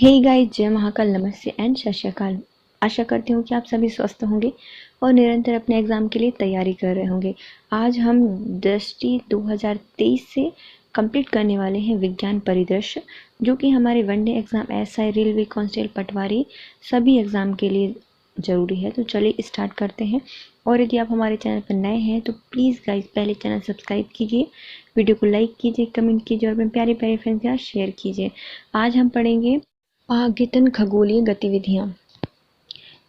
Hey guys, जय महाकाल, नमस्ते and सत श्री अकाल। आशा करती हूँ कि आप सभी स्वस्थ होंगे और निरंतर अपने एग्ज़ाम के लिए तैयारी कर रहे होंगे। आज हम दृष्टि 2023 से कंप्लीट करने वाले हैं विज्ञान परिदृश्य, जो कि हमारे one day exam, SI, railway, constable, patwari सभी एग्ज़ाम के लिए ज़रूरी है। तो चलिए स्टार्ट करते हैं। और यदि आप हमारे चैनल पर नए हैं तो प्लीज़ गाइस पहले चैनल सब्सक्राइब कीजिए, वीडियो को लाइक कीजिए, कमेंट कीजिए और अपने प्यारे प्यारे फ्रेंड्स के साथ शेयर कीजिए। आज हम पढ़ेंगे आगतन खगोलीय गतिविधियाँ।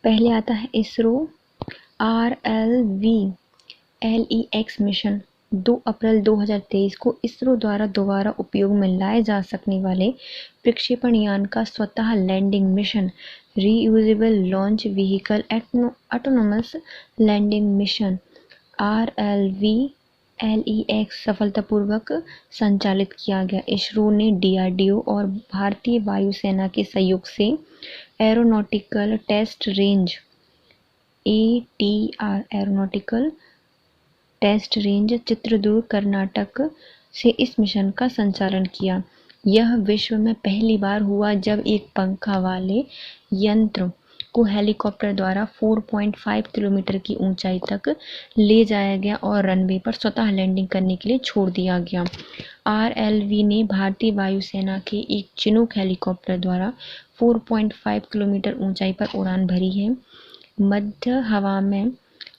पहले आता है इसरो RLV-LEX मिशन। 2 अप्रैल 2023 को इसरो द्वारा दोबारा उपयोग में लाए जा सकने वाले प्रक्षेपण यान का स्वतः landing mission reusable launch vehicle autonomous landing mission RLV-LEX सफलतापूर्वक संचालित किया गया। इसरो ने DRDO और भारतीय वायुसेना के सहयोग से aeronautical test range ATR aeronautical test range Chitradurga, Karnataka से इस मिशन का संचालन किया। यह विश्व में पहली बार हुआ जब एक पंखा वाले यंत्र को हेलीकॉप्टर द्वारा 4.5 किलोमीटर की ऊंचाई तक ले जाया गया और रनवे पर स्वतः लैंडिंग करने के लिए छोड़ दिया गया। RLV ने भारतीय वायुसेना के एक चिनूक हेलीकॉप्टर द्वारा 4.5 किलोमीटर ऊंचाई पर उड़ान भरी है। मध्य हवा में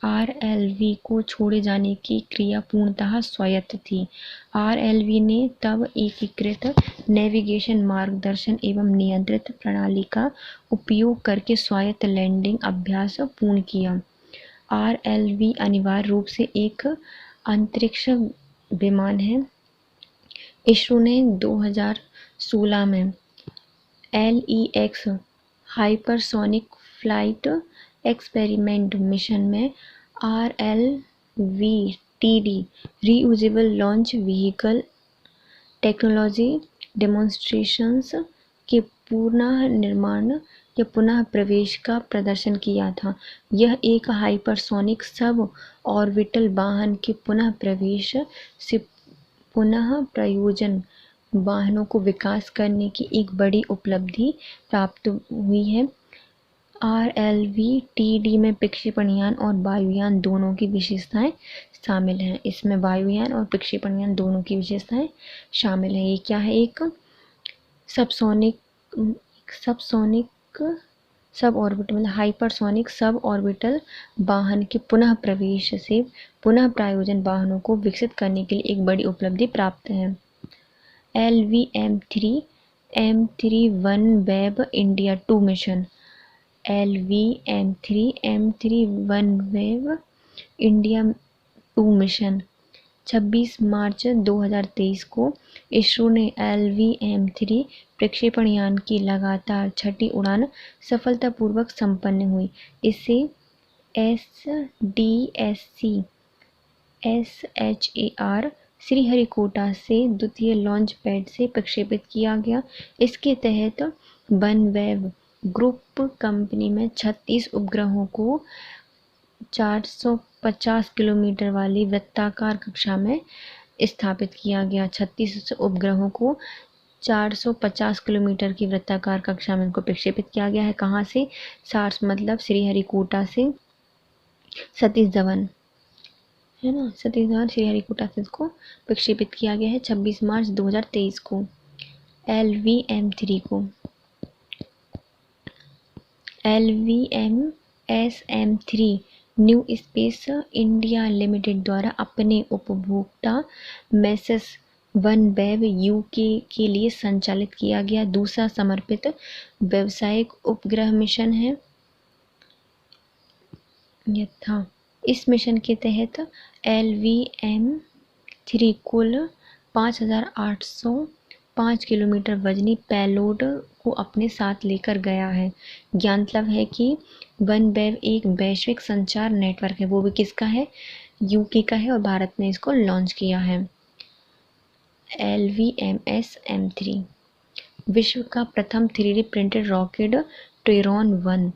RLV को छोड़े जाने की क्रिया पूर्णतः स्वायत्त थी। RLV ने तब एकीकृत नेविगेशन मार्गदर्शन एवं नियंत्रित प्रणाली का उपयोग करके स्वायत्त लैंडिंग अभ्यास पूर्ण किया। RLV अनिवार्य रूप से एक अंतरिक्ष विमान है। इसरो ने 2016 में LEX hypersonic flight experiment mission में RLV-TD reusable launch vehicle technology demonstrations के पुनः निर्माण या पुनः प्रवेश का प्रदर्शन किया था। यह एक हाइपरसोनिक सब ऑर्बिटल वाहन के पुनः प्रवेश से पुनः प्रयोजन वाहनों को विकास करने की एक बड़ी उपलब्धि प्राप्त हुई है। RLV-TD में प्रक्षेपण यान और वायुयान दोनों की विशेषताएं शामिल हैं। इसमें वायुयान और प्रक्षेपण यान दोनों की विशेषताएं शामिल हैं। ये क्या है? एक सबसोनिक सब ऑर्बिटल मतलब हाइपरसोनिक सब ऑर्बिटल वाहन के पुनः प्रवेश से पुनः प्रायोजन वाहनों को विकसित करने के लिए एक बड़ी उपलब्धि प्राप्त है। LV-M3 OneWeb India 2 mission. LV-M3 OneWeb India 2 mission 26 मार्च 2023 को इसरो ने LV-M3 प्रक्षेपण यान की लगातार छठी उड़ान सफलतापूर्वक संपन्न हुई। इसे SDSC SHAR श्रीहरिकोटा से द्वितीय लॉन्च पैड से प्रक्षेपित किया गया। इसके तहत OneWeb ग्रुप कंपनी में 36 उपग्रहों को 450 किलोमीटर वाली वृत्ताकार कक्षा में स्थापित किया गया। 36 उपग्रहों को 450 किलोमीटर की वृत्ताकार कक्षा में इनको प्रक्षेपित किया गया है। कहाँ से? सार्स मतलब श्रीहरिकोटा से सतीश धवन है ना, सतीश धवन श्रीहरिकोटा से इसको प्रक्षेपित किया गया है 26 मार्च 2023 को। LV-M3 को LV-MS-M3 new space India limited द्वारा अपने उपभोक्ता मेसेस OneWeb UK के लिए संचालित किया गया दूसरा समर्पित व्यावसायिक उपग्रह मिशन है। यथा इस मिशन के तहत LV-M3 कुल 5,805 किलोमीटर वजनी पेलोड को अपने साथ लेकर गया है। ज्ञातव्य है कि OneWeb एक वैश्विक संचार नेटवर्क है। वो भी किसका है? UK का है और भारत ने इसको लॉन्च किया है। LV-MS-M3 विश्व का प्रथम 3D प्रिंटेड रॉकेट टेरॉन 1।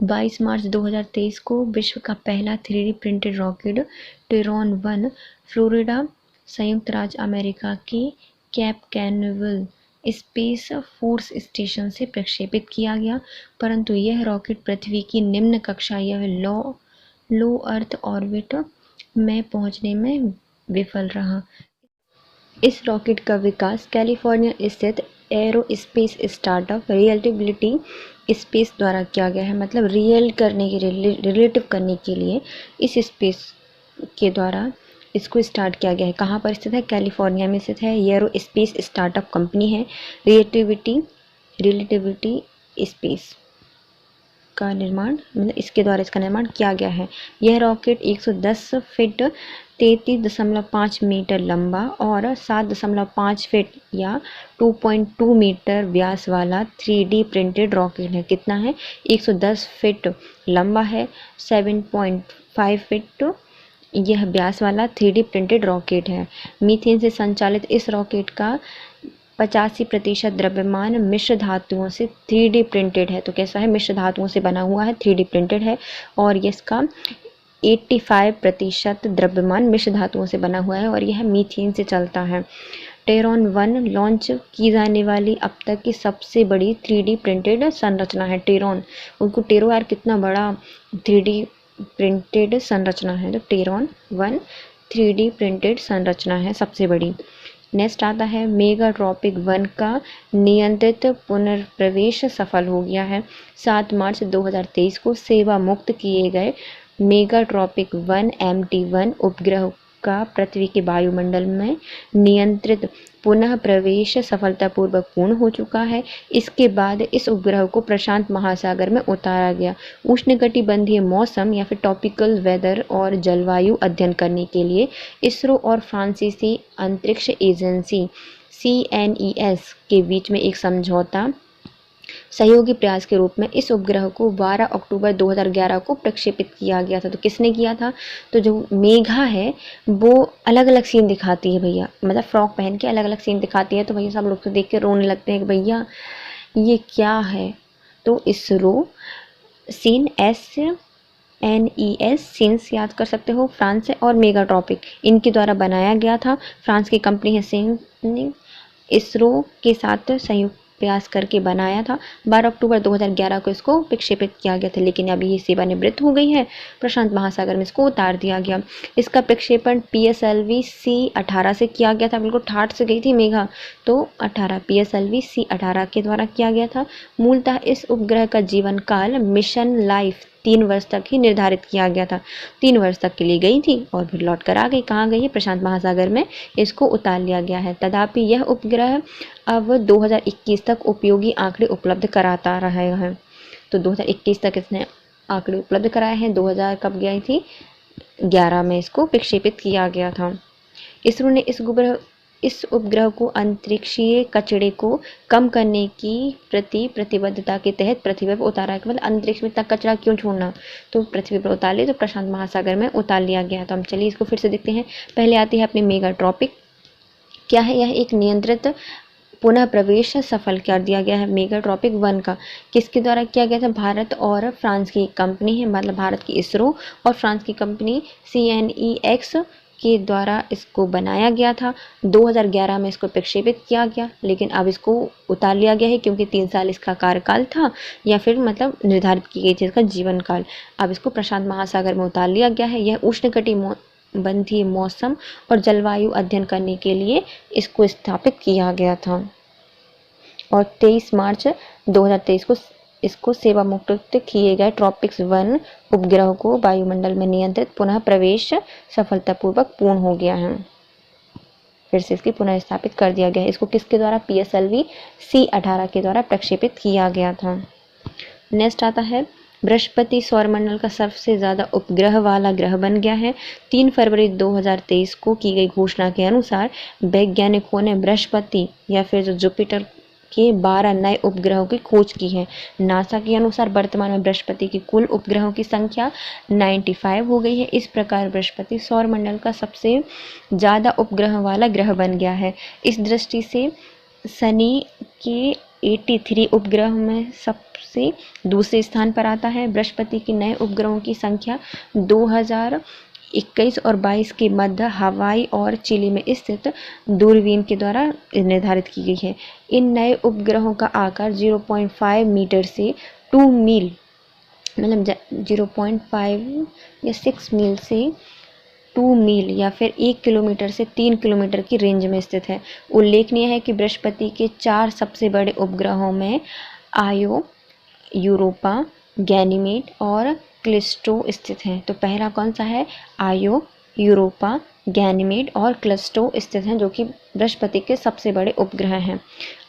22 मार्च 2023 को विश्व का पहला 3D printed rocket Tayron 1 Florida, संयुक्त राज्य अमेरिका के कैप कैनवेल स्पेस फोर्स स्टेशन से प्रक्षेपित किया गया, परंतु यह रॉकेट पृथ्वी की निम्न कक्षा या लो अर्थ ऑर्बिट में पहुंचने में विफल रहा। इस रॉकेट का विकास कैलिफोर्निया स्थित एरोस्पेस स्टार्टअप रिलेटिविटी स्पेस द्वारा किया गया है। मतलब रिलेटिव करने के लिए इस स्पेस के द्वारा इसको स्टार्ट किया गया है। कहाँ पर स्थित है? कैलिफोर्निया में स्थित है। एरोस्पेस स्टार्टअप कंपनी है। रिलेटिविटी स्पेस का निर्माण, मतलब इसके द्वारा इसका निर्माण किया गया है। यह रॉकेट 110 फीट 33.5 मीटर लंबा और 7.5 फीट या 2.2 मीटर व्यास वाला 3D प्रिंटेड रॉकेट है। कितना है? 110 फीट लंबा है, 7.5 फीट यह व्यास वाला 3D प्रिंटेड रॉकेट है। मीथेन से संचालित इस रॉकेट का 85% द्रव्यमान मिश्र धातुओं से 3D प्रिंटेड है। तो कैसा है? मिश्र धातुओं से बना हुआ है, 3D प्रिंटेड है। और इसका 85% द्रव्यमान मिश्र धातुओं से बना हुआ है और यह मीथेन से चलता है। टेरॉन 1 लॉन्च की जाने वाली अब तक की सबसे बड़ी 3D प्रिंटेड संरचना है। टेरॉन, उनको टेरो यार कितना बड़ा 3D प्रिंटेड संरचना है। तो टेरॉन 1 3D प्रिंटेड संरचना है सबसे बड़ी। नेक्स्ट आता है मेगाट्रॉपिक 1 का नियंत्रित पुनर्प्रवेश सफल हो गया है। 7 मार्च 2023 को सेवा मुक्त किए गए मेगाट्रॉपिक 1 MT1 उपग्रह का पृथ्वी के वायुमंडल में नियंत्रित पुनः प्रवेश सफलतापूर्वक पूर्ण हो चुका है। इसके बाद इस उपग्रह को प्रशांत महासागर में उतारा गया। उष्णकटिबंधीय मौसम या फिर टॉपिकल वेदर और जलवायु अध्ययन करने के लिए इसरो और फ्रांसीसी अंतरिक्ष एजेंसी CNES के बीच में एक समझौता सहयोगी प्रयास के रूप में इस उपग्रह को 12 अक्टूबर 2011 को प्रक्षेपित किया गया था। तो किसने किया था? तो जो मेघा है वो अलग अलग सीन दिखाती है भैया, मतलब फ्रॉक पहन के अलग अलग सीन दिखाती है। तो भैया सब लोग तो देख के रोने लगते हैं कि भैया ये क्या है। तो इसरो सीन SNES सीन्स याद कर सकते हो, फ्रांस है, और मेगाट्रॉपिक इनके द्वारा बनाया गया था। फ्रांस की कंपनी है सीन, इसरो के साथ संयुक्त प्रयास करके बनाया था। 12 अक्टूबर 2011 को इसको प्रक्षेपित किया गया था, लेकिन अभी ये सेवानिवृत्त हो गई है। प्रशांत महासागर में इसको उतार दिया गया। इसका प्रक्षेपण PSLV C18 से किया गया था। बिल्कुल ठाठ से गई थी मेघा, तो 18 PSLV C18 के द्वारा किया गया था। मूलतः इस उपग्रह का जीवन काल मिशन लाइफ 3 वर्ष तक ही निर्धारित किया गया था। 3 वर्ष तक के लिए गई थी और फिर लौट कर आ गई। कहाँ गई है? प्रशांत महासागर में इसको उतार लिया गया है। तथापि यह उपग्रह अब 2021 तक उपयोगी आंकड़े उपलब्ध कराता रहा है। तो 2021 तक इसने आंकड़े उपलब्ध कराए हैं। 2000 कब गई थी? 11 में इसको प्रक्षेपित किया गया था। इसरो ने इस उपग्रह को अंतरिक्षीय कचरे को कम करने की प्रतिबद्धता के तहत पृथ्वी पर उतारा है। मतलब अंतरिक्ष में इतना कचरा क्यों छोड़ना, तो पृथ्वी पर उतार ले, तो प्रशांत महासागर में उतार लिया गया। तो हम चलिए इसको फिर से देखते हैं। पहले आती है अपनी मेगाट्रॉपिक। क्या है? यह एक नियंत्रित पुनः प्रवेश सफल कर दिया गया है मेगाट्रॉपिक 1 का। किसके द्वारा किया गया था? भारत और फ्रांस की कंपनी है, मतलब भारत की इसरो और फ्रांस की कंपनी CNEX के द्वारा इसको बनाया गया था। 2011 में इसको प्रक्षेपित किया गया, लेकिन अब इसको उतार लिया गया है क्योंकि 3 साल इसका कार्यकाल था, या फिर मतलब निर्धारित की गई थी इसका जीवन काल। अब इसको प्रशांत महासागर में उतार लिया गया है। यह उष्णकटिबंधीय मौसम और जलवायु अध्ययन करने के लिए इसको स्थापित किया गया था। और 23 मार्च 2023 को इसको सेवा मुक्त किए गए ट्रॉपिक्स 1 उपग्रह को वायुमंडल में नियंत्रित पुनः प्रवेश सफलतापूर्वक पूर्ण हो गया है। फिर से इसकी पुनः स्थापित कर दिया गया है। इसको किसके द्वारा? PSLV C18 के द्वारा प्रक्षेपित किया गया था। नेक्स्ट आता है बृहस्पति सौरमंडल का सबसे ज़्यादा उपग्रह वाला ग्रह बन गया है। 3 फरवरी 2023 को की गई घोषणा के अनुसार वैज्ञानिकों ने बृहस्पति या फिर जो जुपिटर के 12 नए उपग्रहों की खोज की है। नासा के अनुसार वर्तमान में बृहस्पति की कुल उपग्रहों की संख्या 95 हो गई है। इस प्रकार बृहस्पति सौरमंडल का सबसे ज़्यादा उपग्रह वाला ग्रह बन गया है। इस दृष्टि से शनि के 83 उपग्रह में सबसे दूसरे स्थान पर आता है। बृहस्पति के नए उपग्रहों की संख्या 2000 21 और 22 के मध्य हवाई और चिली में स्थित दूरबीन के द्वारा निर्धारित की गई है। इन नए उपग्रहों का आकार 0.5 मीटर से 2 मील मतलब 0.5 या 6 मील से 2 मील या फिर 1 किलोमीटर से 3 किलोमीटर की रेंज में स्थित है। उल्लेखनीय है कि बृहस्पति के 4 सबसे बड़े उपग्रहों में आयो, यूरोपा, गैनीमेड और क्लिस्टो स्थित हैं। तो पहला कौन सा है? आयो, यूरोपा, गैनीमेड और क्लिस्टो स्थित हैं, जो कि बृहस्पति के सबसे बड़े उपग्रह हैं।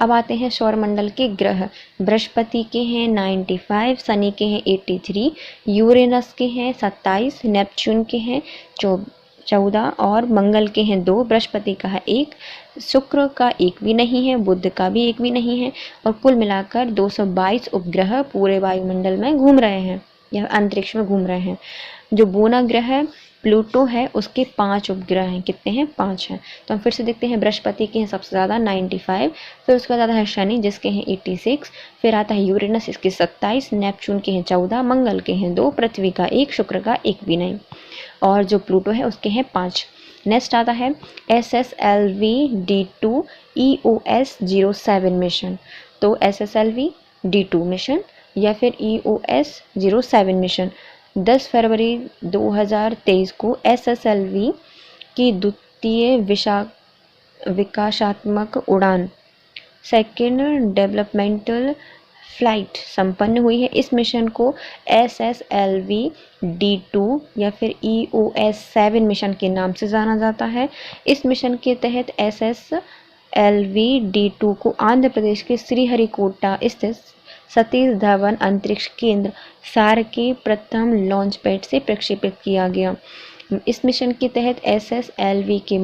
अब आते हैं सौरमंडल के ग्रह। बृहस्पति के हैं 95, शनि के हैं 83, यूरेनस के हैं 27, नेपच्यून के हैं 14 और मंगल के हैं 2, बृहस्पति का है 1, शुक्र का 1 भी नहीं है, बुध का भी 1 भी नहीं है और कुल मिलाकर 222 उपग्रह पूरे वायुमंडल में घूम रहे हैं या अंतरिक्ष में घूम रहे हैं। जो बूना ग्रह प्लूटो है उसके 5 उपग्रह हैं। कितने हैं? 5 हैं। तो हम फिर से देखते हैं, बृहस्पति के हैं सबसे ज़्यादा 95, फिर उसके बाद आता है शनि जिसके हैं 86, फिर आता है यूरेनस इसके 27, नेपच्यून के हैं 14, मंगल के हैं 2, पृथ्वी का 1, शुक्र का 1 भी नहीं और जो प्लूटो है उसके हैं 5। नेक्स्ट आता है SSLV D2 EOS 07 मिशन। तो SSLV D2 मिशन या फिर EOS 07 मिशन 10 फरवरी 2023 को SSLV की द्वितीय विकासात्मक उड़ान सेकेंड डेवलपमेंटल फ्लाइट संपन्न हुई है। इस मिशन को SSLV D2 या फिर EOS 7 मिशन के नाम से जाना जाता है। इस मिशन के तहत SSLV D2 को आंध्र प्रदेश के श्रीहरिकोटा स्थित सतीश धवन अंतरिक्ष केंद्र सार के प्रथम लॉन्च पैड से प्रक्षेपित किया गया। इस मिशन के तहत SSLV के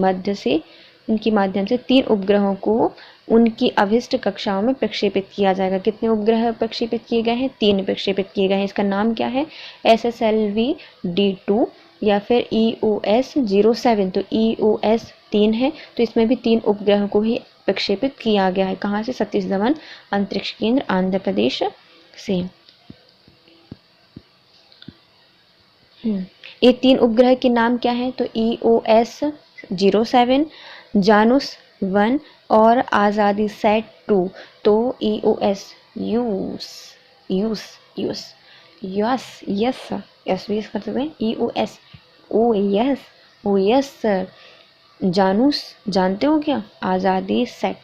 माध्यम से 3 उपग्रहों को उनकी अभिष्ट कक्षाओं में प्रक्षेपित किया जाएगा। कितने उपग्रह प्रक्षेपित किए गए हैं? 3 प्रक्षेपित किए गए हैं। इसका नाम क्या है? SSLV D2 या फिर EOS 07। तो EOS 3 है, तो इसमें भी 3 उपग्रहों को ही प्रक्षेपित किया गया है। कहाँ से? सतीश धवन अंतरिक्ष केंद्र आंध्र प्रदेश से। ये 3 उपग्रह के नाम क्या है? तो EOS 07, जानुस 1 और आज़ादी सैट 2। तो EOS यस भी कर सकते हैं। EOS yes sir. जानुस जानते हो क्या? आज़ादी सेट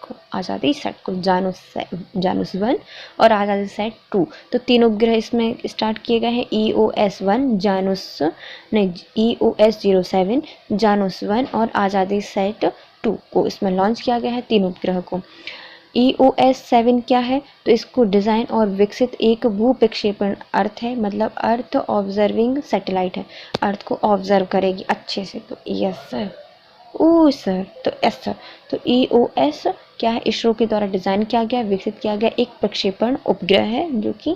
को जानुस 1 और आज़ादी सेट 2। तो 3 उपग्रह इसमें स्टार्ट किए गए हैं। EOS 1 EOS 07 जानुस 1 और आज़ादी सेट 2 को इसमें लॉन्च किया गया है 3 उपग्रह को। EOS 7 क्या है? तो इसको डिज़ाइन और विकसित एक भू प्रक्षेपण अर्थ है, मतलब अर्थ ऑब्जर्विंग सैटेलाइट है, अर्थ को ऑब्जर्व करेगी अच्छे से। तो यस सर। ओ सर। तो एस सर। तो EOS क्या है? इसरो के द्वारा डिज़ाइन किया गया, विकसित किया गया एक प्रक्षेपण उपग्रह है जो कि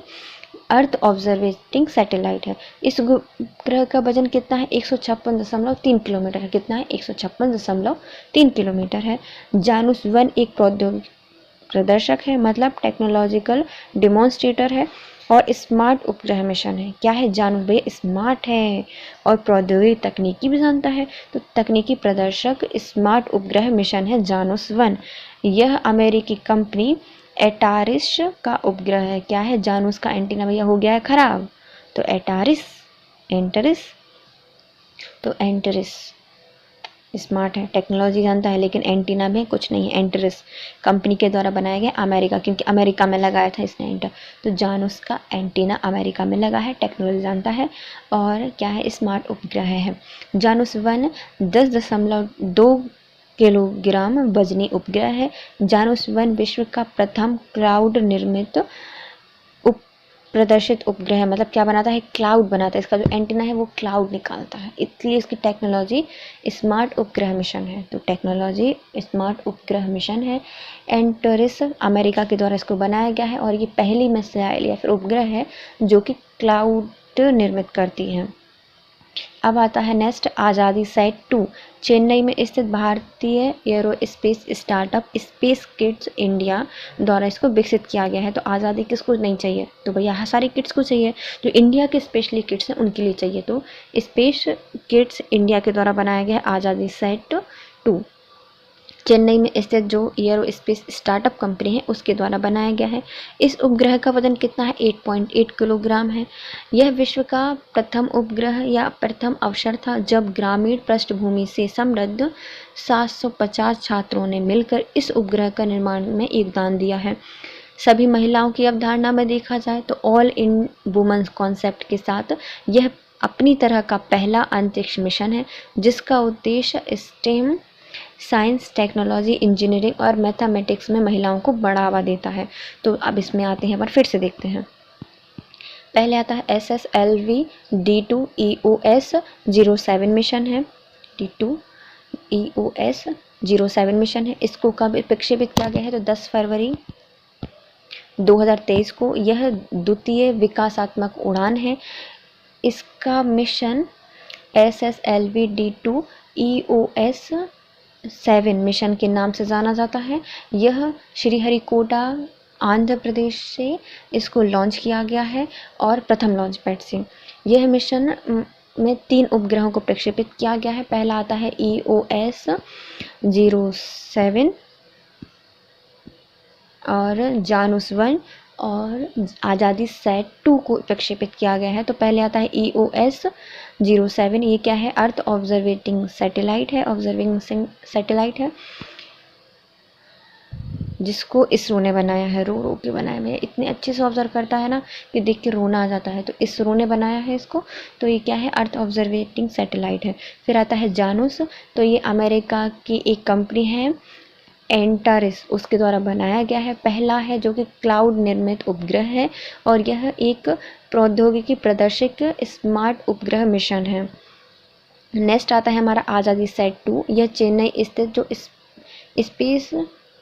अर्थ ऑब्जर्वेटिंग सैटेलाइट है। इस उपग्रह का वजन कितना है? 156.3 किलोमीटर है। कितना है? 156.3 किलोमीटर है। जानुस 1 एक प्रौद्योगिक प्रदर्शक है, मतलब टेक्नोलॉजिकल डिमॉन्स्ट्रेटर है और स्मार्ट उपग्रह मिशन है। क्या है? जानुस भैया स्मार्ट है और प्रौद्योगिक तकनीकी भी जानता है, तो तकनीकी प्रदर्शक स्मार्ट उपग्रह मिशन है जानुस 1। यह अमेरिकी कंपनी एटारिस का उपग्रह है। क्या है? जानुस का एंटीना भैया हो गया है खराब, तो एंटरिस स्मार्ट है, टेक्नोलॉजी जानता है, लेकिन एंटीना में कुछ नहीं है। एंटरिस कंपनी के द्वारा बनाया गया अमेरिका, क्योंकि अमेरिका में लगाया था इसने एंटर। तो जानुस का एंटीना अमेरिका में लगा है, टेक्नोलॉजी जानता है और क्या है? स्मार्ट उपग्रह है। जानुस 1 10.2 किलोग्राम वजनी उपग्रह है। जानुस 1 विश्व का प्रथम क्लाउड निर्मित प्रदर्शित उपग्रह है, मतलब क्या बनाता है? क्लाउड बनाता है। इसका जो एंटीना है वो क्लाउड निकालता है, इसलिए इसकी टेक्नोलॉजी स्मार्ट उपग्रह मिशन है। तो टेक्नोलॉजी स्मार्ट उपग्रह मिशन है। एंटरिस अमेरिका के द्वारा इसको बनाया गया है और ये पहली मिसाइल या फिर उपग्रह है जो कि क्लाउड निर्मित करती है। अब आता है नेक्स्ट आज़ादी सेट 2। चेन्नई में स्थित भारतीय aerospace startup space kids India द्वारा इसको विकसित किया गया है। तो आज़ादी किसको नहीं चाहिए, तो भैया सारी किड्स को चाहिए, जो इंडिया के स्पेशली किड्स हैं उनके लिए चाहिए। तो स्पेस किड्स इंडिया के द्वारा बनाया गया है आज़ादी सेट 2। चेन्नई में स्थित जो एरोस्पेस स्टार्टअप कंपनी है उसके द्वारा बनाया गया है। इस उपग्रह का वजन कितना है, 8.8 किलोग्राम है। यह विश्व का प्रथम उपग्रह या प्रथम अवसर था जब ग्रामीण पृष्ठभूमि से समृद्ध 750 छात्रों ने मिलकर इस उपग्रह का निर्माण में योगदान दिया है। सभी महिलाओं की अवधारणा में देखा जाए तो ऑल इन वुमेन्स कॉन्सेप्ट के साथ यह अपनी तरह का पहला अंतरिक्ष मिशन है जिसका उद्देश्य स्टेम साइंस, टेक्नोलॉजी, इंजीनियरिंग और मैथमेटिक्स में महिलाओं को बढ़ावा देता है। तो अब इसमें आते हैं, पर फिर से देखते हैं। पहले आता है SSLV D2 EOS 07 मिशन है। D2 EOS 07 मिशन है। इसको कब प्रक्षेपित किया गया है, तो 10 फरवरी 2023 को। यह द्वितीय विकासात्मक उड़ान है। इसका mission SSLV D2 EOS 7 mission के नाम से जाना जाता है। यह श्रीहरिकोटा आंध्र प्रदेश से इसको लॉन्च किया गया है और प्रथम लॉन्च पैड से। यह मिशन में 3 उपग्रहों को प्रक्षेपित किया गया है। पहला आता है EOS 07 और जानुस 1 और आज़ादी सेट 2 को प्रक्षेपित किया गया है। तो पहले आता है EOS 07। ये क्या है, अर्थ ऑब्जर्वेटिंग सैटेलाइट है, ऑब्जर्विंग सैटेलाइट है जिसको इसरो ने बनाया है। रो के बनाया है, इतने अच्छे से ऑब्जर्व करता है ना कि देख के रोना आ जाता है। तो इसरो ने बनाया है इसको। तो ये क्या है, अर्थ ऑब्जर्वेटिंग सैटेलाइट है। फिर आता है जानुस। तो ये अमेरिका की एक कंपनी है एंटारिस, उसके द्वारा बनाया गया है। पहला है जो कि क्लाउड निर्मित उपग्रह है और यह एक प्रौद्योगिकी प्रदर्शित स्मार्ट उपग्रह मिशन है। नेक्स्ट आता है हमारा आज़ादी सेट 2। यह चेन्नई स्थित जो स्पेस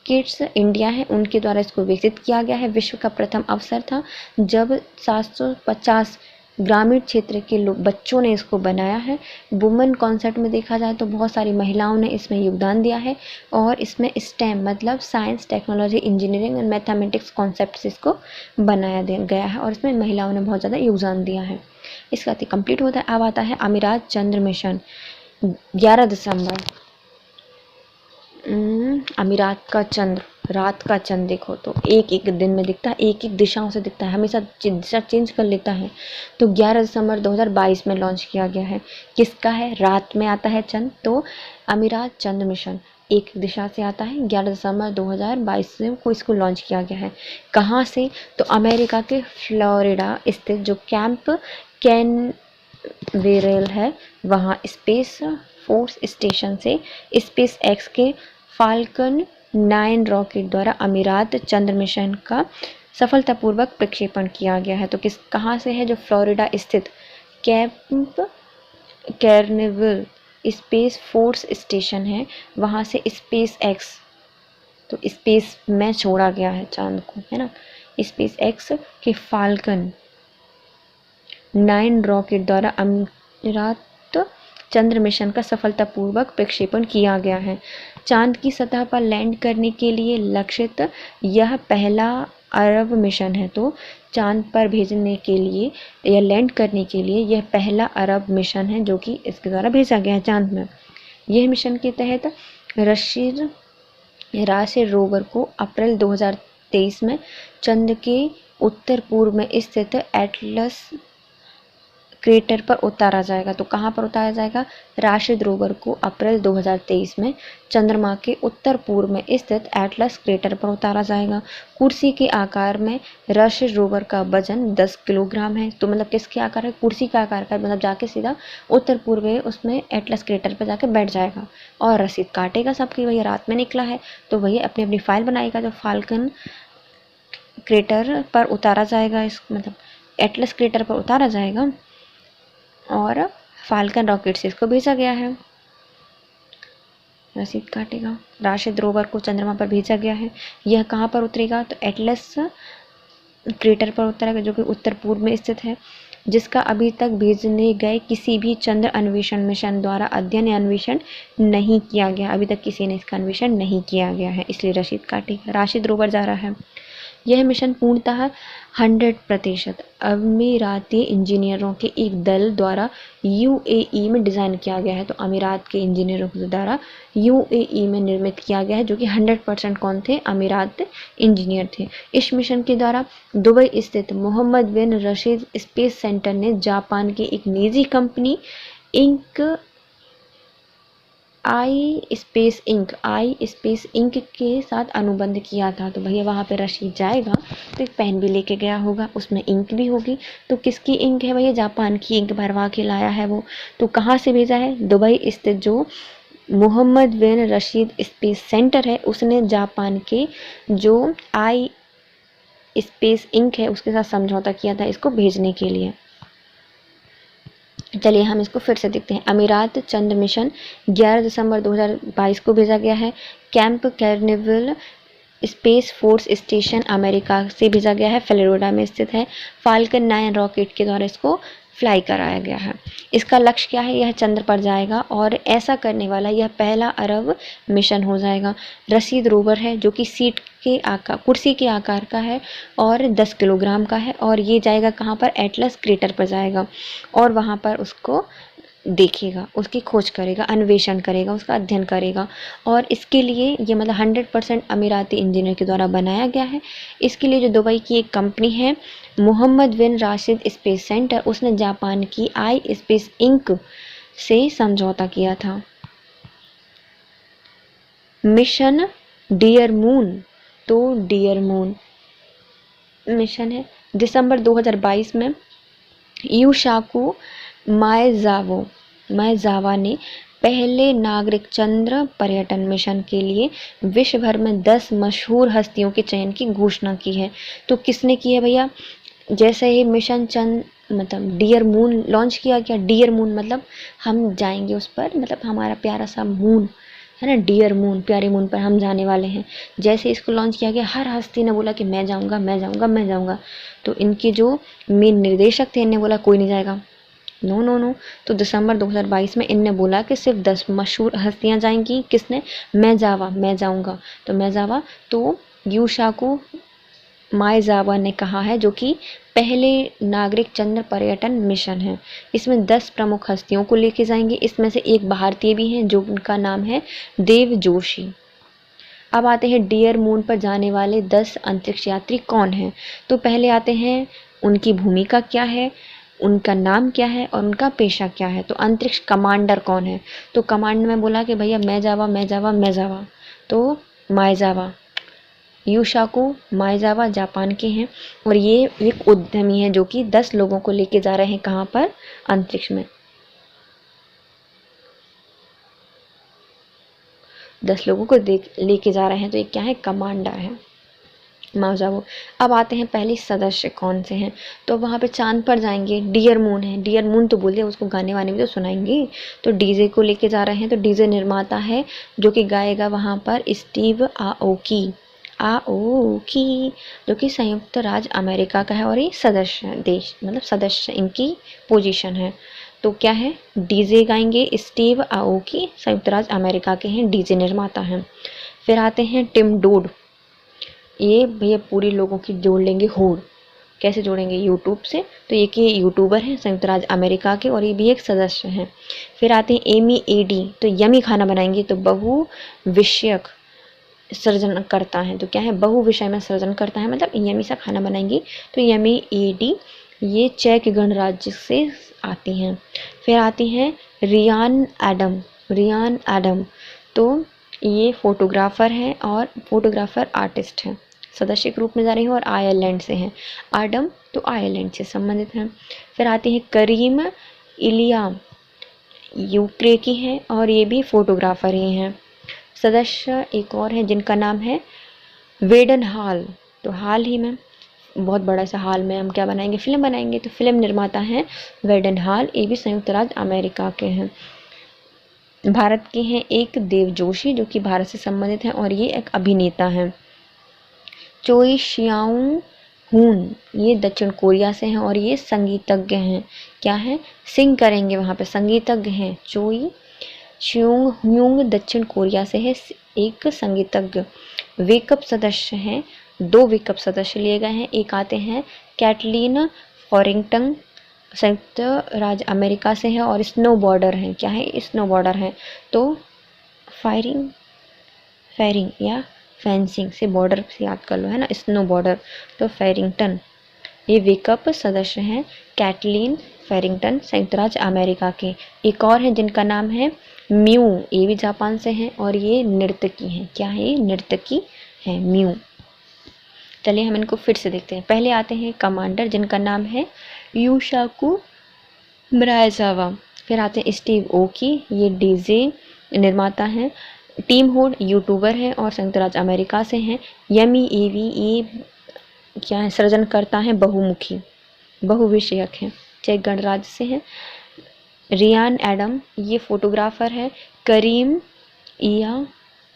किड्स इंडिया है उनके द्वारा इसको विकसित किया गया है। विश्व का प्रथम अवसर था जब 750 ग्रामीण क्षेत्र के बच्चों ने इसको बनाया है। वुमेन कॉन्सेप्ट में देखा जाए तो बहुत सारी महिलाओं ने इसमें योगदान दिया है और इसमें स्टेम मतलब science, technology, engineering and mathematics concept से इसको बनाया गया है और इसमें महिलाओं ने बहुत ज़्यादा योगदान दिया है। इसका कंप्लीट होता है। अब आता है अमीरात चंद्र मिशन 11 दिसंबर। अमीरात का चंद्र, रात का चंद्र देखो तो एक एक दिन में दिखता है, एक एक दिशाओं से दिखता है, हमेशा दिशा चेंज कर लेता है। तो 11 दिसंबर 2022 में लॉन्च किया गया है। किसका है, रात में आता है चंद्र। तो अमीरात चंद्र मिशन एक दिशा से आता है। 11 दिसंबर 2022 से को इसको लॉन्च किया गया है। कहाँ से, तो अमेरिका के फ्लोरिडा स्थित जो कैंप कैनवेरल है वहाँ स्पेस फोर्स स्टेशन से स्पेस एक्स के फाल्कन 9 रॉकेट द्वारा अमीरात चंद्र मिशन का सफलतापूर्वक प्रक्षेपण किया गया है। तो कहाँ से है, जो फ्लोरिडा स्थित camp Canaveral space force station है वहाँ से स्पेस एक्स, तो स्पेस में छोड़ा गया है चांद को, है ना। स्पेस एक्स के फाल्कन 9 रॉकेट द्वारा अमीरात चंद्र मिशन का सफलतापूर्वक प्रक्षेपण किया गया है। चांद की सतह पर लैंड करने के लिए लक्षित यह पहला अरब मिशन है। तो चांद पर भेजने के लिए या लैंड करने के लिए यह पहला अरब मिशन है जो कि इसके द्वारा भेजा गया है चांद में। यह मिशन के तहत राशि रोवर को अप्रैल 2023 में चंद्र के उत्तर पूर्व में स्थित एटलस क्रेटर पर उतारा जाएगा। तो कहाँ पर उतारा जाएगा, राशिद रोवर को अप्रैल 2023 में चंद्रमा के उत्तर पूर्व में स्थित एटलस क्रेटर पर उतारा जाएगा। कुर्सी के आकार में राशिद रोवर का वजन 10 किलोग्राम है। तो मतलब किसके आकार है, कुर्सी का आकार का, मतलब जाके सीधा उत्तर पूर्व में उसमें एटलस क्रेटर पर जाके बैठ जाएगा और रसीद काटेगा सबकी। वही रात में निकला है तो वही अपनी अपनी फाइल बनाएगा। जो फाल्कन क्रेटर पर उतारा जाएगा, इस मतलब एटलस क्रेटर पर उतारा जाएगा और फाल्कन रॉकेट से इसको भेजा गया है, रसीद काटेगा। राशिद रोवर को चंद्रमा पर भेजा गया है। यह कहाँ पर उतरेगा, तो एटलस क्रेटर पर उतरेगा जो कि उत्तर पूर्व में स्थित है। जिसका अभी तक भेजने गए किसी भी चंद्र अन्वेषण मिशन द्वारा अध्ययन या अन्वेषण नहीं किया गया। अभी तक किसी ने इसका अन्वेषण नहीं किया गया है, इसलिए राशिद काटी। राशिद रोवर जा रहा है। यह मिशन पूर्णतः 100% अमीराती इंजीनियरों के एक दल द्वारा यूएई में डिज़ाइन किया गया है। तो अमीरात के इंजीनियरों के द्वारा यूएई में निर्मित किया गया है, जो कि 100% कौन थे? अमीरात इंजीनियर थे। इस मिशन के द्वारा दुबई स्थित मोहम्मद बिन रशीद स्पेस सेंटर ने जापान की एक निजी कंपनी आई स्पेस इंक के साथ अनुबंध किया था। तो भैया वहाँ पे रशीद जाएगा तो एक पेन भी लेके गया होगा, उसमें इंक भी होगी। तो किसकी इंक है भैया? जापान की इंक भरवा के लाया है वो। तो कहाँ से भेजा है? दुबई स्थित जो मोहम्मद बिन रशीद स्पेस सेंटर है, उसने जापान के जो आई स्पेस इंक है उसके साथ समझौता किया था इसको भेजने के लिए। चलिए हम इसको फिर से देखते हैं। अमीरात चंद्र मिशन 11 दिसंबर 2022 को भेजा गया है। Cape Canaveral space force station America से भेजा गया है, फ्लोरिडा में स्थित है। फाल्कन 9 रॉकेट के द्वारा इसको फ्लाई कराया गया है। इसका लक्ष्य क्या है? यह चंद्र पर जाएगा और ऐसा करने वाला यह पहला अरब मिशन हो जाएगा। रशीद रोवर है जो कि कुर्सी के आकार का है और 10 किलोग्राम का है, और ये जाएगा कहाँ पर? एटलस क्रेटर पर जाएगा और वहाँ पर उसको देखेगा, उसकी खोज करेगा, अन्वेषण करेगा, उसका अध्ययन करेगा। और इसके लिए ये मतलब 100% अमीराती इंजीनियर के द्वारा बनाया गया है। इसके लिए जो दुबई की एक कंपनी है मोहम्मद बिन राशिद स्पेस सेंटर, उसने जापान की आई स्पेस इंक से समझौता किया था। मिशन डियर मून, तो डियर मून मिशन है दिसंबर 2022 में यूशाकू माएजावा ने पहले नागरिक चंद्र पर्यटन मिशन के लिए विश्व भर में 10 मशहूर हस्तियों के चयन की घोषणा की है। तो किसने की है भैया? जैसे ही मिशन मतलब डियर मून लॉन्च किया गया, डियर मून मतलब हम जाएंगे उस पर, मतलब हमारा प्यारा सा मून है ना, डियर मून, प्यारे मून पर हम जाने वाले हैं। जैसे इसको लॉन्च किया गया, हर हस्ती ने बोला कि मैं जाऊंगा, मैं जाऊंगा, मैं जाऊंगा। तो इनके जो मेन निर्देशक थे इन्हें बोला कोई नहीं जाएगा, नो नो नो। तो दिसंबर 2022 में इनने बोला कि सिर्फ 10 मशहूर हस्तियां जाएंगी। किसने? मैं जाऊंगा। तो मैं जावा तो यूशाकू माएजावा ने कहा है, जो कि पहले नागरिक चंद्र पर्यटन मिशन है। इसमें 10 प्रमुख हस्तियों को लेके जाएंगे। इसमें से एक भारतीय भी हैं जो उनका नाम है देव जोशी। अब आते हैं डियर मून पर जाने वाले 10 अंतरिक्ष यात्री कौन हैं। तो पहले आते हैं उनकी भूमिका क्या है, उनका नाम क्या है और उनका पेशा क्या है। तो अंतरिक्ष कमांडर कौन है? तो कमांड में बोला कि भैया मैं जावा, तो माएजावा, यूशाकू माएजावा जापान के हैं और ये एक उद्यमी है जो कि 10 लोगों को लेके जा रहे हैं कहाँ पर? अंतरिक्ष में। 10 लोगों को लेके जा रहे हैं, तो ये क्या है? कमांडर है माओजावो। अब आते हैं पहले सदस्य कौन से हैं। तो वहाँ पे चांद पर जाएंगे, डियर मून है। डियर मून तो बोलिए, उसको गाने वाने भी तो सुनाएंगे। तो डीजे को लेके जा रहे हैं, तो डीजे निर्माता है जो कि गाएगा वहाँ पर स्टीव आओकी, जो कि संयुक्त राज्य अमेरिका का है और ये सदस्य देश, मतलब सदस्य इनकी पोजीशन है। तो क्या है? डीजे गाएंगे स्टीव आओकी, संयुक्त राज्य अमेरिका के हैं, डीजे निर्माता हैं। फिर आते हैं टिम डोड, ये भैया पूरी लोगों की जोड़ लेंगे होड़। कैसे जोड़ेंगे? यूट्यूब से। तो ये कि यूट्यूबर हैं संयुक्त राज्य अमेरिका के और ये भी एक सदस्य हैं। फिर आते हैं एमी एडी, तो यमी खाना बनाएंगे, तो बहु विषयक सृजन करता है। तो क्या है? बहु विषय में सृजन करता है, मतलब यमी सा खाना बनाएंगी। तो यमी एडी ये चेक गणराज्य से आती हैं। फिर आती हैं रियान एडम, तो ये फोटोग्राफर हैं और फोटोग्राफर आर्टिस्ट हैं, सदस्य के रूप में जा रही हैं और आयरलैंड से हैं। आडम तो आयरलैंड से संबंधित हैं। फिर आती हैं करीम इलिया, यूक्रेन की हैं और ये भी फोटोग्राफर ही हैं। सदस्य एक और हैं जिनका नाम है वेडन हॉल। तो हाल ही में बहुत बड़ा सा हाल में हम क्या बनाएंगे? फिल्म बनाएंगे। तो फिल्म निर्माता हैं वेडन हॉल, ये भी संयुक्त राज्य अमेरिका के हैं। भारत के हैं एक देव जोशी जो कि भारत से संबंधित हैं और ये एक अभिनेता हैं। चोई शियाऊ हून, ये दक्षिण कोरिया से हैं और ये संगीतज्ञ हैं। क्या है? सिंग करेंगे वहाँ पे, संगीतज्ञ हैं। चोई श्योंग ह्यूंग दक्षिण कोरिया से है, एक संगीतज्ञ। वेकअप सदस्य हैं, 2 वेकअप सदस्य लिए गए हैं। एक आते हैं कैटलीन फॉरिंगटन, संयुक्त राज्य अमेरिका से है और स्नो बॉर्डर हैं। क्या है? स्नो बॉर्डर हैं। तो फेरिंग या फेंसिंग से बॉर्डर से याद कर लो, है ना, स्नो बॉर्डर। तो फेरिंगटन ये वेकअप सदस्य हैं, कैटलीन फेरिंगटन संयुक्त राज्य अमेरिका के। एक और है जिनका नाम है म्यू, ये भी जापान से हैं और ये नर्तकी हैं। क्या है? ये नर्तकी है, म्यू। चलिए हम इनको फिर से देखते हैं। पहले आते हैं कमांडर जिनका नाम है यूशाकु मरायजावा। फिर आते हैं स्टीव ओकी, ये डीजे निर्माता हैं। टीम हुड यूट्यूबर हैं और संयुक्त राज्य अमेरिका से हैं। यमी एवी ये क्या है? सृजनकर्ता हैं, बहुमुखी बहुविषयक हैं, चेक गणराज्य से हैं। रियान एडम ये फोटोग्राफर है। करीम इया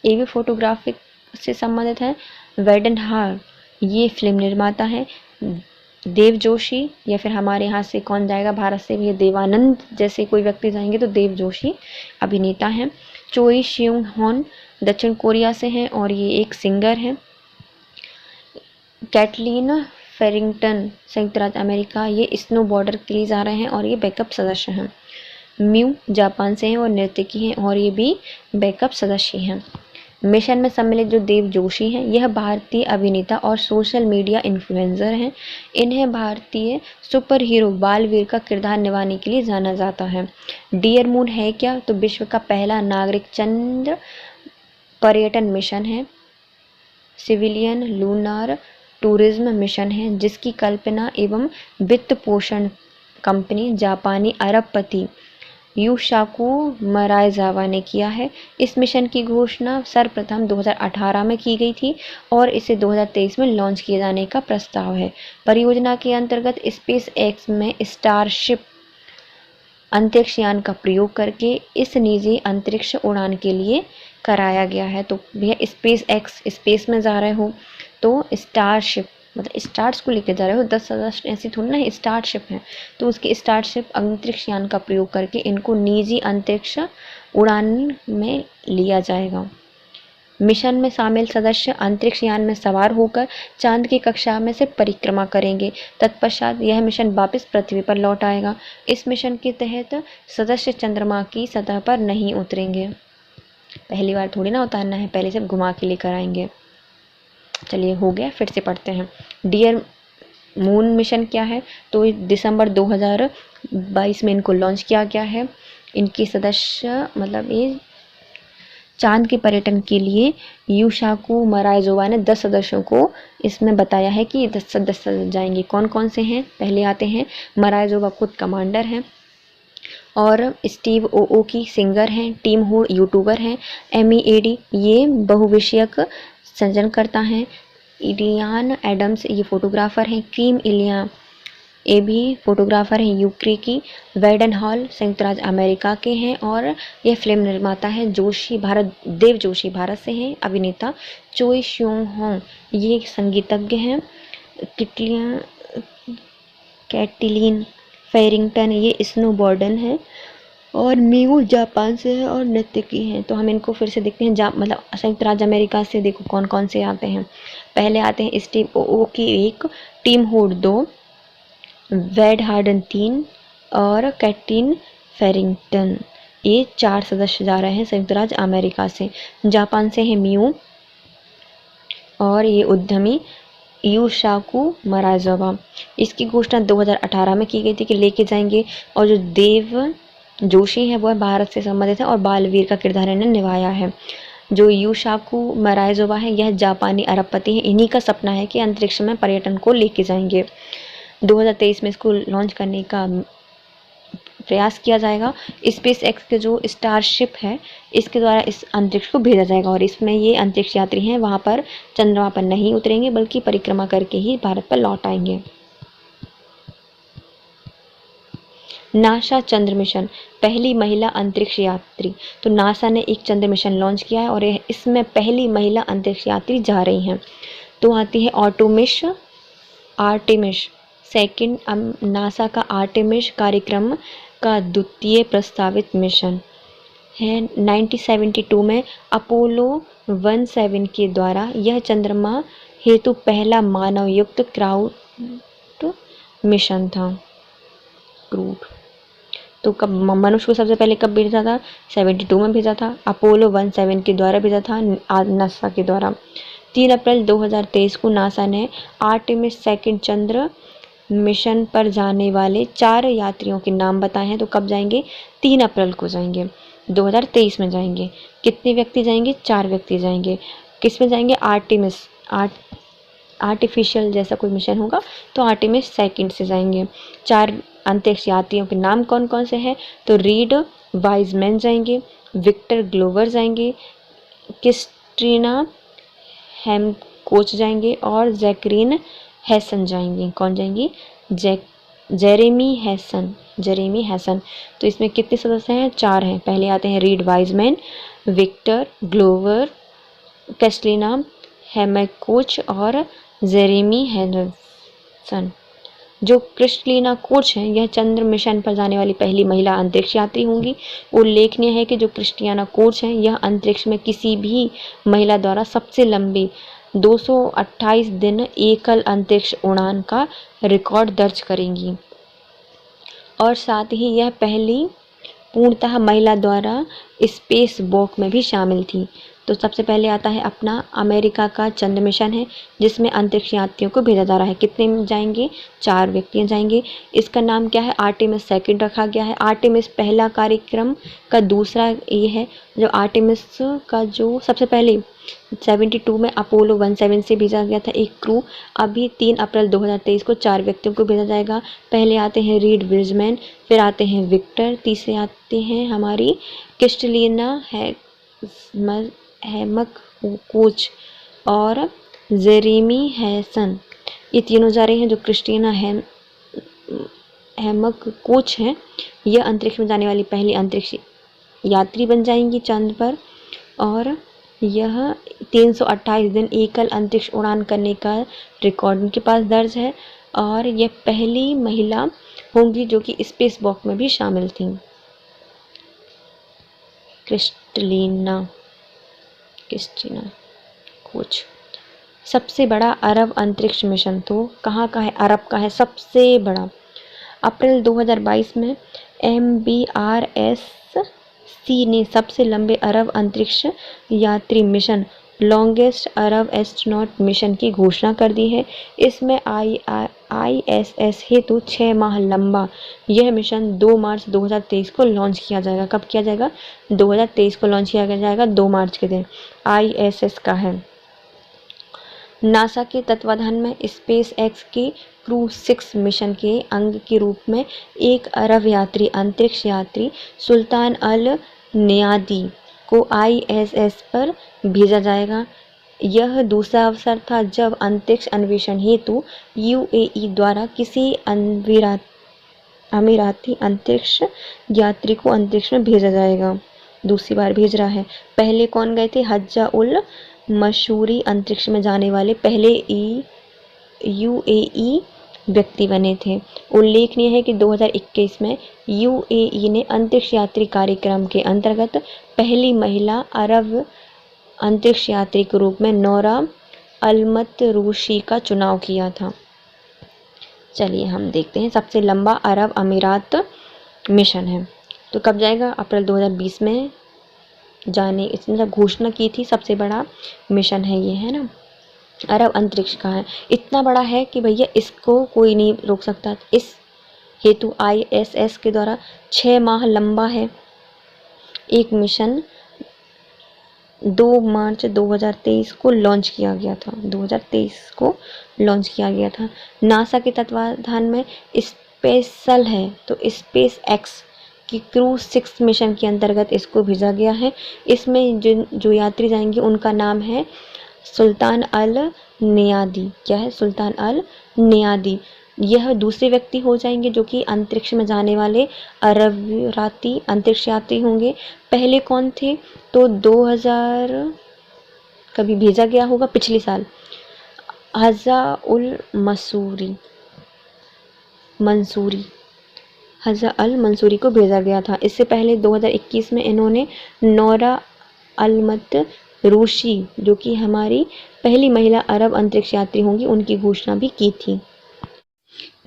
ये भी फोटोग्राफिक से संबंधित है। वेडनहार ये फिल्म निर्माता है। देव जोशी या फिर हमारे यहाँ से कौन जाएगा, भारत से भी देवानंद जैसे कोई व्यक्ति जाएंगे तो देव जोशी अभिनेता हैं। चोई श्यूंग हॉन दक्षिण कोरिया से हैं और ये एक सिंगर हैं। कैटलीन फेरिंगटन संयुक्त राज्य अमेरिका, ये स्नो बॉर्डर के लिए जा रहे हैं और ये बैकअप सदस्य हैं। म्यू जापान से हैं और नर्तकी हैं और ये भी बैकअप सदस्य हैं। मिशन में सम्मिलित जो देव जोशी हैं, यह भारतीय अभिनेता और सोशल मीडिया इन्फ्लुएंसर हैं। इन्हें भारतीय सुपर हीरो बालवीर का किरदार निभाने के लिए जाना जाता है। डियर मून है क्या? तो विश्व का पहला नागरिक चंद्र पर्यटन मिशन है। सिविलियन लूनार टूरिज्म मिशन है जिसकी कल्पना एवं वित्त पोषण कंपनी जापानी अरबपति यूशाकु मरायजावा ने किया है। इस मिशन की घोषणा सर्वप्रथम 2018 में की गई थी और इसे 2023 में लॉन्च किए जाने का प्रस्ताव है। परियोजना के अंतर्गत स्पेस एक्स में स्टारशिप अंतरिक्ष यान का प्रयोग करके इस निजी अंतरिक्ष उड़ान के लिए कराया गया है। तो भैया स्पेस एक्स, स्पेस में जा रहे हो तो स्टारशिप मतलब स्टार्स को लेकर जा रहे हो, 10 सदस्य ऐसी थोड़ी ना है, स्टारशिप है तो उसकी स्टारशिप अंतरिक्ष यान का प्रयोग करके इनको निजी अंतरिक्ष उड़ान में लिया जाएगा। मिशन में शामिल सदस्य अंतरिक्ष यान में सवार होकर चांद की कक्षा में से परिक्रमा करेंगे। तत्पश्चात यह मिशन वापस पृथ्वी पर लौट आएगा। इस मिशन के तहत सदस्य चंद्रमा की सतह पर नहीं उतरेंगे, पहली बार थोड़ी ना उतारना है, पहले सिर्फ घुमा के लेकर आएंगे। चलिए हो गया, फिर से पढ़ते हैं। डियर मून मिशन क्या है? तो दिसंबर 2022 में इनको लॉन्च किया गया है। इनके सदस्य मतलब ये चांद के पर्यटन के लिए यूशाकु मरायजावा ने 10 सदस्यों को इसमें बताया है कि 10 सदस्य जाएंगे। कौन कौन से हैं? पहले आते हैं मरायजावा खुद कमांडर हैं और स्टीव ओओकी सिंगर हैं। टीम हुड यूट्यूबर हैं। MEAD ये बहुविषयक सृजनकर्ता हैं। इडियान एडम्स ये फोटोग्राफर हैं। क्रीम इलिया ये भी फोटोग्राफर हैं यूक्रेन की। वेडन हॉल संयुक्त राज्य अमेरिका के हैं और यह फिल्म निर्माता है। देव जोशी भारत से हैं अभिनेता। चोई श्योंग होंग ये संगीतज्ञ हैं। कैटलीन फेरिंगटन ये स्नो बॉर्डन है और म्यू जापान से है और नर्तकी हैं। तो हम इनको फिर से देखते हैं। मतलब संयुक्त राज्य अमेरिका से देखो कौन कौन से आते हैं। पहले आते हैं स्टीव ओओकी 1, टीम हुड 2, वेड हार्डन 3 और कैटलीन फेरिंगटन ये 4 सदस्य जा रहे हैं संयुक्त राज्य अमेरिका से। जापान से है म्यू और ये उद्यमी यूशाकु मरायजावा। इसकी घोषणा 2018 में की गई थी कि लेके जाएंगे और जो देव जोशी है वह भारत से संबंधित है और बालवीर का किरदार इन्हें निभाया है। जो यूशाकु मरायजावा है यह जापानी अरबपति है। इन्हीं का सपना है कि अंतरिक्ष में पर्यटन को लेके जाएंगे। 2023 में इसको लॉन्च करने का प्रयास किया जाएगा। स्पेस एक्स के जो स्टारशिप है इसके द्वारा इस अंतरिक्ष को भेजा जाएगा और इसमें ये अंतरिक्ष यात्री हैं वहाँ पर चंद्रमा पर नहीं उतरेंगे बल्कि परिक्रमा करके ही भारत पर लौट आएंगे। नासा चंद्र मिशन पहली महिला अंतरिक्ष यात्री। तो नासा ने एक चंद्र मिशन लॉन्च किया है और इसमें पहली महिला अंतरिक्ष यात्री जा रही हैं। तो आती है ऑटोमिश आर्टेमिस सेकंड नासा का आर्टेमिस कार्यक्रम का द्वितीय प्रस्तावित मिशन है। 1972 में अपोलो 17 के द्वारा यह चंद्रमा हेतु पहला मानवयुक्त क्राउड मिशन था। क्रूड तो कब मनुष्य को सबसे पहले कब भेजा था? 72 में भेजा था। अपोलो 17 के द्वारा भेजा था नासा के द्वारा। 3 अप्रैल 2023 को नासा ने आर्टेमिस सेकंड चंद्र मिशन पर जाने वाले 4 यात्रियों के नाम बताए हैं। तो कब जाएंगे? 3 अप्रैल को जाएंगे, 2023 में जाएंगे। कितने व्यक्ति जाएंगे? 4 व्यक्ति जाएंगे। किस में जाएंगे? आर्टेमिस आर्टिफिशियल जैसा कोई मिशन होगा तो आर्टेमिस सेकंड से जाएंगे। 4 अंतरिक्ष यात्रियों के नाम कौन कौन से हैं? तो रीड वाइजमैन जाएंगे, विक्टर ग्लोवर जाएंगे, क्रिस्टीना हेमकोच जाएंगे और जैकरीन हैसन जाएंगे। कौन जाएंगी? Jeremy Hesson. तो इसमें कितने सदस्य हैं? 4 हैं। पहले आते हैं Reid Wiseman, Victor Glover, Christina Hammock Koch और जेरेमी हैसन। जो क्रिस्टलिना कोच हैं यह चंद्र मिशन पर जाने वाली पहली महिला अंतरिक्ष यात्री होंगी। उल्लेखनीय है कि जो क्रिस्टियाना कोच हैं यह अंतरिक्ष में किसी भी महिला द्वारा सबसे लंबी 228 दिन एकल अंतरिक्ष उड़ान का रिकॉर्ड दर्ज करेंगी और साथ ही यह पहली पूर्णतः महिला द्वारा स्पेस वॉक में भी शामिल थी। तो सबसे पहले आता है अपना अमेरिका का चंद्र मिशन है जिसमें अंतरिक्ष यात्रियों को भेजा जा रहा है। कितने जाएंगे? 4 व्यक्ति जाएंगे। इसका नाम क्या है? आर्टेमिस सेकंड रखा गया है। आर्टेमिस पहला कार्यक्रम का दूसरा ये है जो आर्टेमिस का जो सबसे पहले 72 में अपोलो 17 से भेजा गया था एक क्रू। अभी 3 अप्रैल 2023 को 4 व्यक्तियों को भेजा जाएगा। पहले आते हैं रीड विजमैन, फिर आते हैं विक्टर, तीसरे आते हैं हमारी क्रिस्टलिना हेमक कोच और जेरेमी हैसन। ये तीनों जा रहे हैं। जो क्रिस्टीना हेमक कोच हैं यह अंतरिक्ष में जाने वाली पहली अंतरिक्ष यात्री बन जाएंगी चांद पर और यह 328 दिन एकल अंतरिक्ष उड़ान करने का रिकॉर्ड उनके पास दर्ज है और यह पहली महिला होंगी जो कि स्पेस वॉक में भी शामिल थी। Christina Koch. सबसे बड़ा अरब अंतरिक्ष मिशन तो कहाँ का है? अरब का है सबसे बड़ा। अप्रैल 2022 में MBRSC ने सबसे लंबे अरब अंतरिक्ष यात्री मिशन लॉन्गेस्ट अरब एस्ट्रोनॉट मिशन की घोषणा कर दी है। इसमें ISS हेतु 6 माह लंबा यह मिशन 2 मार्च 2023 को लॉन्च किया जाएगा। कब किया जाएगा? 2023 को लॉन्च किया जाएगा 2 मार्च के दिन। ISS का है। नासा के तत्वाधान में स्पेस एक्स के क्रू 6 मिशन के अंग के रूप में 1 अरब यात्री अंतरिक्ष यात्री सुल्तान अल नियादी को ISS पर भेजा जाएगा। यह दूसरा अवसर था जब अंतरिक्ष अन्वेषण हेतु UAE द्वारा किसी अमीराती अंतरिक्ष यात्री को अंतरिक्ष में भेजा जाएगा। दूसरी बार भेज रहा है। पहले कौन गए थे? हज्जा उल मशूरी अंतरिक्ष में जाने वाले पहले UAE व्यक्ति बने थे। उल्लेखनीय है कि 2021 में UAE ने अंतरिक्ष यात्री कार्यक्रम के अंतर्गत पहली महिला अरब अंतरिक्ष यात्री के रूप में नोरा अलमतरूशी का चुनाव किया था। चलिए हम देखते हैं। सबसे लंबा अरब अमीरात मिशन है तो कब जाएगा? अप्रैल 2020 में जाने इसने घोषणा की थी। सबसे बड़ा मिशन है ये, है ना, अरब अंतरिक्ष का है। इतना बड़ा है कि भैया इसको कोई नहीं रोक सकता। इस हेतु ISS के द्वारा 6 माह लंबा है एक मिशन 2 मार्च 2023 को लॉन्च किया गया था। 2023 को लॉन्च किया गया था। नासा के तत्वाधान में स्पेसल है तो स्पेस एक्स की क्रू 6 मिशन के अंतर्गत इसको भेजा गया है। इसमें जो यात्री जाएंगे उनका नाम है सुल्तान अल नियादी। क्या है? सुल्तान अल नियादी। यह दूसरे व्यक्ति हो जाएंगे जो कि अंतरिक्ष में जाने वाले अरबराती अंतरिक्ष यात्री होंगे। पहले कौन थे? तो 2000 कभी भेजा गया होगा पिछले साल हज़ा अल मंसूरी को भेजा गया था। इससे पहले 2021 में इन्होंने नौरा अलमत रूशी, जो कि हमारी पहली महिला अरब अंतरिक्ष यात्री होंगी, उनकी घोषणा भी की थी।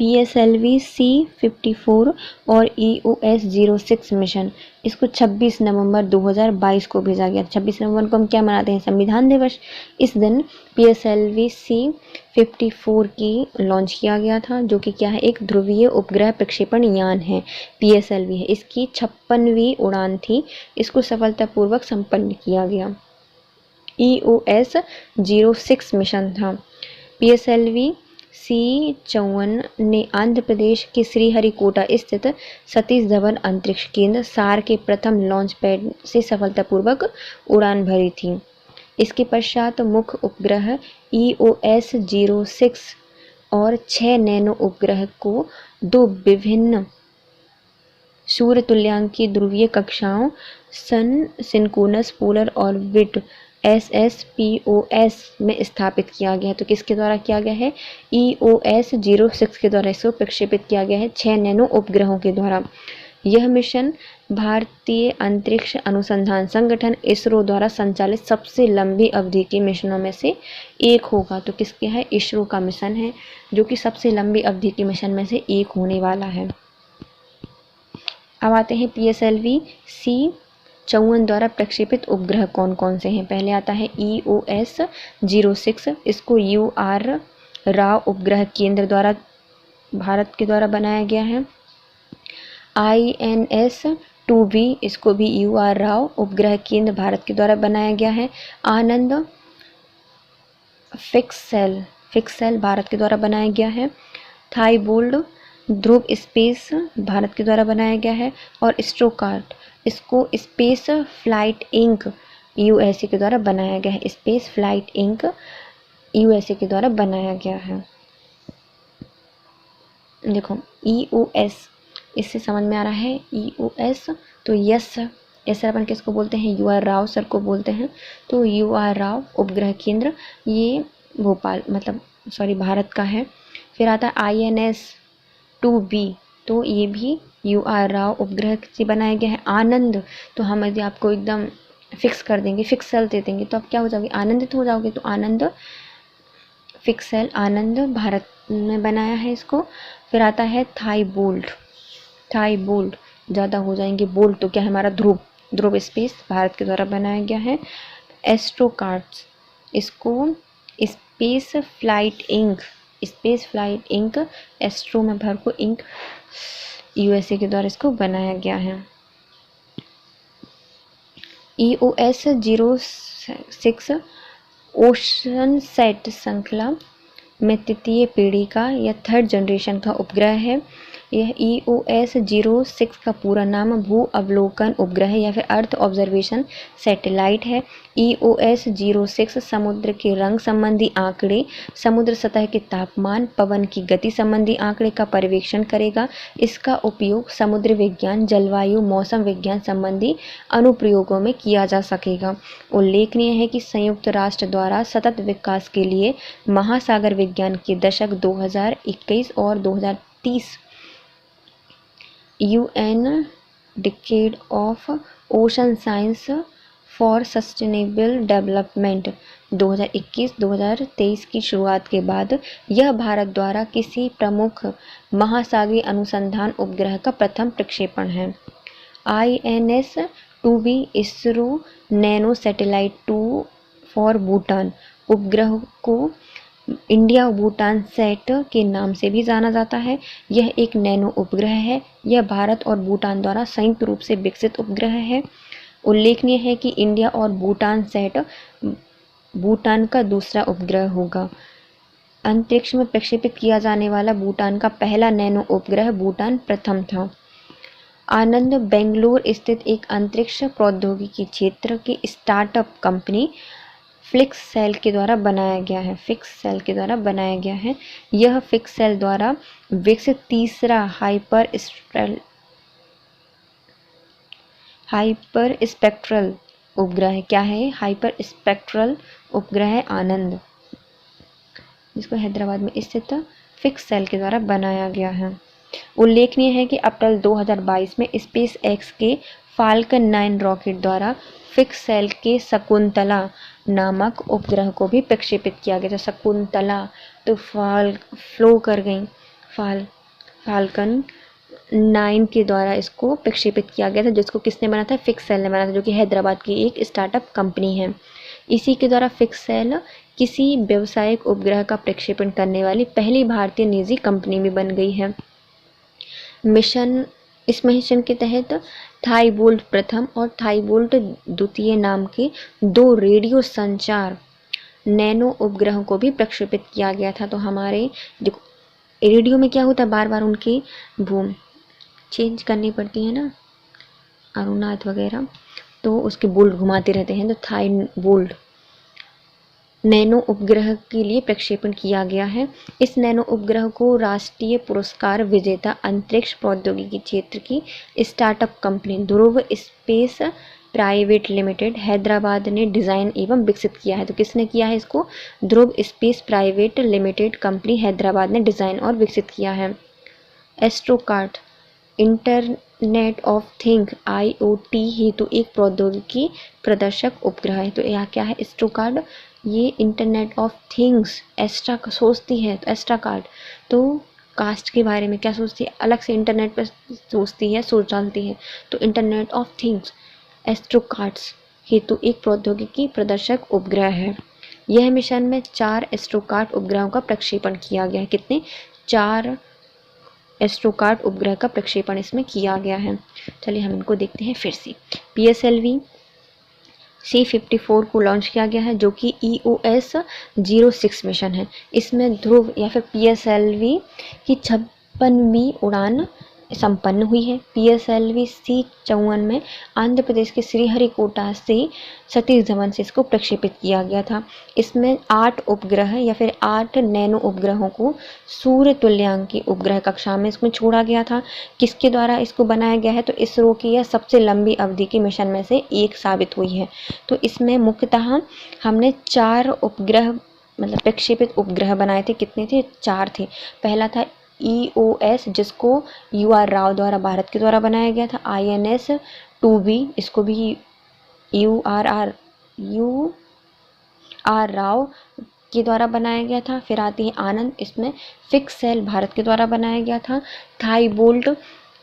PSLV C-54 और EOS-06 मिशन, इसको 26 नवंबर 2022 को भेजा गया। 26 नवंबर को हम क्या मनाते हैं? संविधान दिवस। इस दिन PSLV C-54 की लॉन्च किया गया था, जो कि क्या है? एक ध्रुवीय उपग्रह प्रक्षेपण यान है। PSLV है, इसकी 56वीं उड़ान थी। इसको सफलतापूर्वक संपन्न किया गया। EOS-06 मिशन था। PSLV C-54 ने आंध्र प्रदेश के श्रीहरिकोटा स्थित सतीश धवन अंतरिक्ष केंद्र सार के प्रथम लॉन्च पैड से सफलतापूर्वक उड़ान भरी थी। इसके पश्चात मुख्य उपग्रह EOS-06 और 6 नैनो उपग्रह को 2 विभिन्न सूर्य तुल्यांकी ध्रुवीय कक्षाओं सन सिंक्रोनस पोलर ऑर्बिट SSPOS में स्थापित किया गया है। तो किसके द्वारा किया गया है? EOS-06 के द्वारा इसको प्रक्षेपित किया गया है, 6 नैनो उपग्रहों के द्वारा। यह मिशन भारतीय अंतरिक्ष अनुसंधान संगठन इसरो द्वारा संचालित सबसे लंबी अवधि के मिशनों में से एक होगा। तो किसके है? इसरो का मिशन है, जो कि सबसे लंबी अवधि के मिशन में से एक होने वाला है। अब आते हैं PSLV C-54 द्वारा प्रक्षेपित उपग्रह कौन कौन से हैं। पहले आता है EOS-06, इसको UR राव उपग्रह केंद्र द्वारा भारत के द्वारा बनाया गया है। INS-2B, इसको भी UR राव उपग्रह केंद्र भारत के द्वारा बनाया गया है। आनंद फिक्सेल भारत के द्वारा बनाया गया है। थाईबोल्ड ध्रुव स्पेस भारत के द्वारा बनाया गया है। और स्ट्रोकार्ट, इसको स्पेस फ्लाइट इंक USA के द्वारा बनाया गया है। स्पेस फ्लाइट इंक USA के द्वारा बनाया गया है। देखो EOS, इससे समझ में आ रहा है EOS, तो यस सर अपन किसको बोलते हैं? UR राव सर को बोलते हैं। तो UR राव उपग्रह केंद्र ये भारत का है। फिर आता है INS-2B, तो ये भी UR राव उपग्रह से बनाया गया है। आनंद, तो हम यदि आपको एकदम फिक्स कर देंगे, फिक्सल दे देंगे, तो आप क्या हो जाओगे? आनंदित हो जाओगे। तो आनंद फिक्सेल, आनंद भारत में बनाया है इसको। फिर आता है थाईबोल्ड, ज़्यादा हो जाएंगे बोल्ड, तो क्या है हमारा? ध्रुव स्पेस भारत के द्वारा बनाया गया है। एस्ट्रोकार्ट्स, इसको स्पेस फ्लाइट इंक एस्ट्रो में भर को इंक USA के द्वारा इसको बनाया गया है। EOS-06 ओशन सेट श्रृंखला में तृतीय पीढ़ी का या थर्ड जनरेशन का उपग्रह है। यह EOS-06 का पूरा नाम भू अवलोकन उपग्रह या फिर अर्थ ऑब्जर्वेशन सैटेलाइट है। EOS-06 समुद्र के रंग संबंधी आंकड़े, समुद्र सतह के तापमान, पवन की गति संबंधी आंकड़े का पर्यवेक्षण करेगा। इसका उपयोग समुद्र विज्ञान, जलवायु, मौसम विज्ञान संबंधी अनुप्रयोगों में किया जा सकेगा। उल्लेखनीय है कि संयुक्त राष्ट्र द्वारा सतत विकास के लिए महासागर विज्ञान के दशक 2021 और 2030 UN decade of ocean science for sustainable development 2021-2023 की शुरुआत के बाद यह भारत द्वारा किसी प्रमुख महासागरीय अनुसंधान उपग्रह का प्रथम प्रक्षेपण है। INS-2B ISRO nano satellite 2 for Bhutan उपग्रह को इंडिया भूटान सेट के नाम से भी जाना जाता है। यह एक नैनो उपग्रह है। यह भारत और भूटान द्वारा संयुक्त रूप से विकसित उपग्रह है। उल्लेखनीय है कि इंडिया और भूटान सेट भूटान का दूसरा उपग्रह होगा। अंतरिक्ष में प्रक्षेपित किया जाने वाला भूटान का पहला नैनो उपग्रह भूटान प्रथम था। आनंद बेंगलुरु स्थित एक अंतरिक्ष प्रौद्योगिकी क्षेत्र की स्टार्टअप कंपनी फ्लिक्ससेल के द्वारा बनाया गया है। यह फ्लिक्ससेल द्वारा विकसित तीसरा हाइपर स्पेक्ट्रल उपग्रह है। क्या है? हाइपर स्पेक्ट्रल उपग्रह है आनंद। जिसको हैदराबाद में स्थित फिक्स सेल के द्वारा बनाया गया है। उल्लेखनीय है कि अप्रैल 2022 में स्पेस एक्स के फाल्कन 9 रॉकेट द्वारा फिक्स सेल के शकुंतला नामक उपग्रह को भी प्रक्षेपित किया गया था। शकुंतला तो फ्लो कर गई, फाल्कन 9 के द्वारा इसको प्रक्षेपित किया गया था, जिसको किसने बना था? फिक्स सेल ने बना था, जो कि हैदराबाद की एक स्टार्टअप कंपनी है। इसी के द्वारा फिक्स सेल किसी व्यावसायिक उपग्रह का प्रक्षेपण करने वाली पहली भारतीय निजी कंपनी भी बन गई है। इस मिशन के तहत थाईबोल्ट प्रथम और थाईबोल्ट द्वितीय नाम के 2 रेडियो संचार नैनो उपग्रहों को भी प्रक्षेपित किया गया था। तो हमारे देखो रेडियो में क्या होता है, बार बार उनकी भूमि चेंज करनी पड़ती है ना, अरुणाथ वगैरह, तो उसके बोल्ट घुमाते रहते हैं। तो थाईबोल्ट नैनो उपग्रह के लिए प्रक्षेपण किया गया है। इस नैनो उपग्रह को राष्ट्रीय पुरस्कार विजेता अंतरिक्ष प्रौद्योगिकी क्षेत्र की स्टार्टअप कंपनी ध्रुव स्पेस प्राइवेट लिमिटेड हैदराबाद ने डिज़ाइन एवं विकसित किया है। तो किसने किया है इसको? Dhruva space private limited company Hyderabad ने डिज़ाइन और विकसित किया है। Astrokart internet of thing IoT हेतु एक प्रौद्योगिकी प्रदर्शक उपग्रह है। तो यह क्या है? एस्ट्रोकार्ट, ये इंटरनेट ऑफ थिंग्स एस्ट्रा सोचती है, तो एस्ट्राकार्ट तो कास्ट के बारे में क्या सोचती है? अलग से इंटरनेट पर सोचती है, सोच डालती है। तो इंटरनेट ऑफ थिंग्स एस्ट्रोकार्ट्स हेतु एक प्रौद्योगिकी प्रदर्शक उपग्रह है। यह मिशन में 4 एस्ट्रोकार्ट उपग्रहों का प्रक्षेपण किया गया है। कितने? 4 एस्ट्रोकार्ट उपग्रह का प्रक्षेपण इसमें किया गया है। चलिए हम इनको देखते हैं फिर से। PSLV C-54 को लॉन्च किया गया है, जो कि EOS 06 मिशन है। इसमें ध्रुव या फिर PSLV की 56वीं उड़ान संपन्न हुई है। PSLV C-54 में आंध्र प्रदेश के श्रीहरिकोटा से सतीश धवन से इसको प्रक्षेपित किया गया था। इसमें 8 उपग्रह या फिर 8 नैनो उपग्रहों को सूर्य तुल्यांकी उपग्रह कक्षा में इसमें छोड़ा गया था। किसके द्वारा इसको बनाया गया है? तो इसरो की यह सबसे लंबी अवधि की मिशन में से एक साबित हुई है। तो इसमें मुख्यतः हमने 4 उपग्रह मतलब प्रक्षेपित उपग्रह बनाए थे। कितने थे? 4 थे। पहला था EOS, जिसको UR राव द्वारा भारत के द्वारा बनाया गया था। INS-2B, इसको भी UR राव के द्वारा बनाया गया था। फिर आती है आनंद, इसमें फिक्स सेल भारत के द्वारा बनाया गया था। थाईबोल्ट,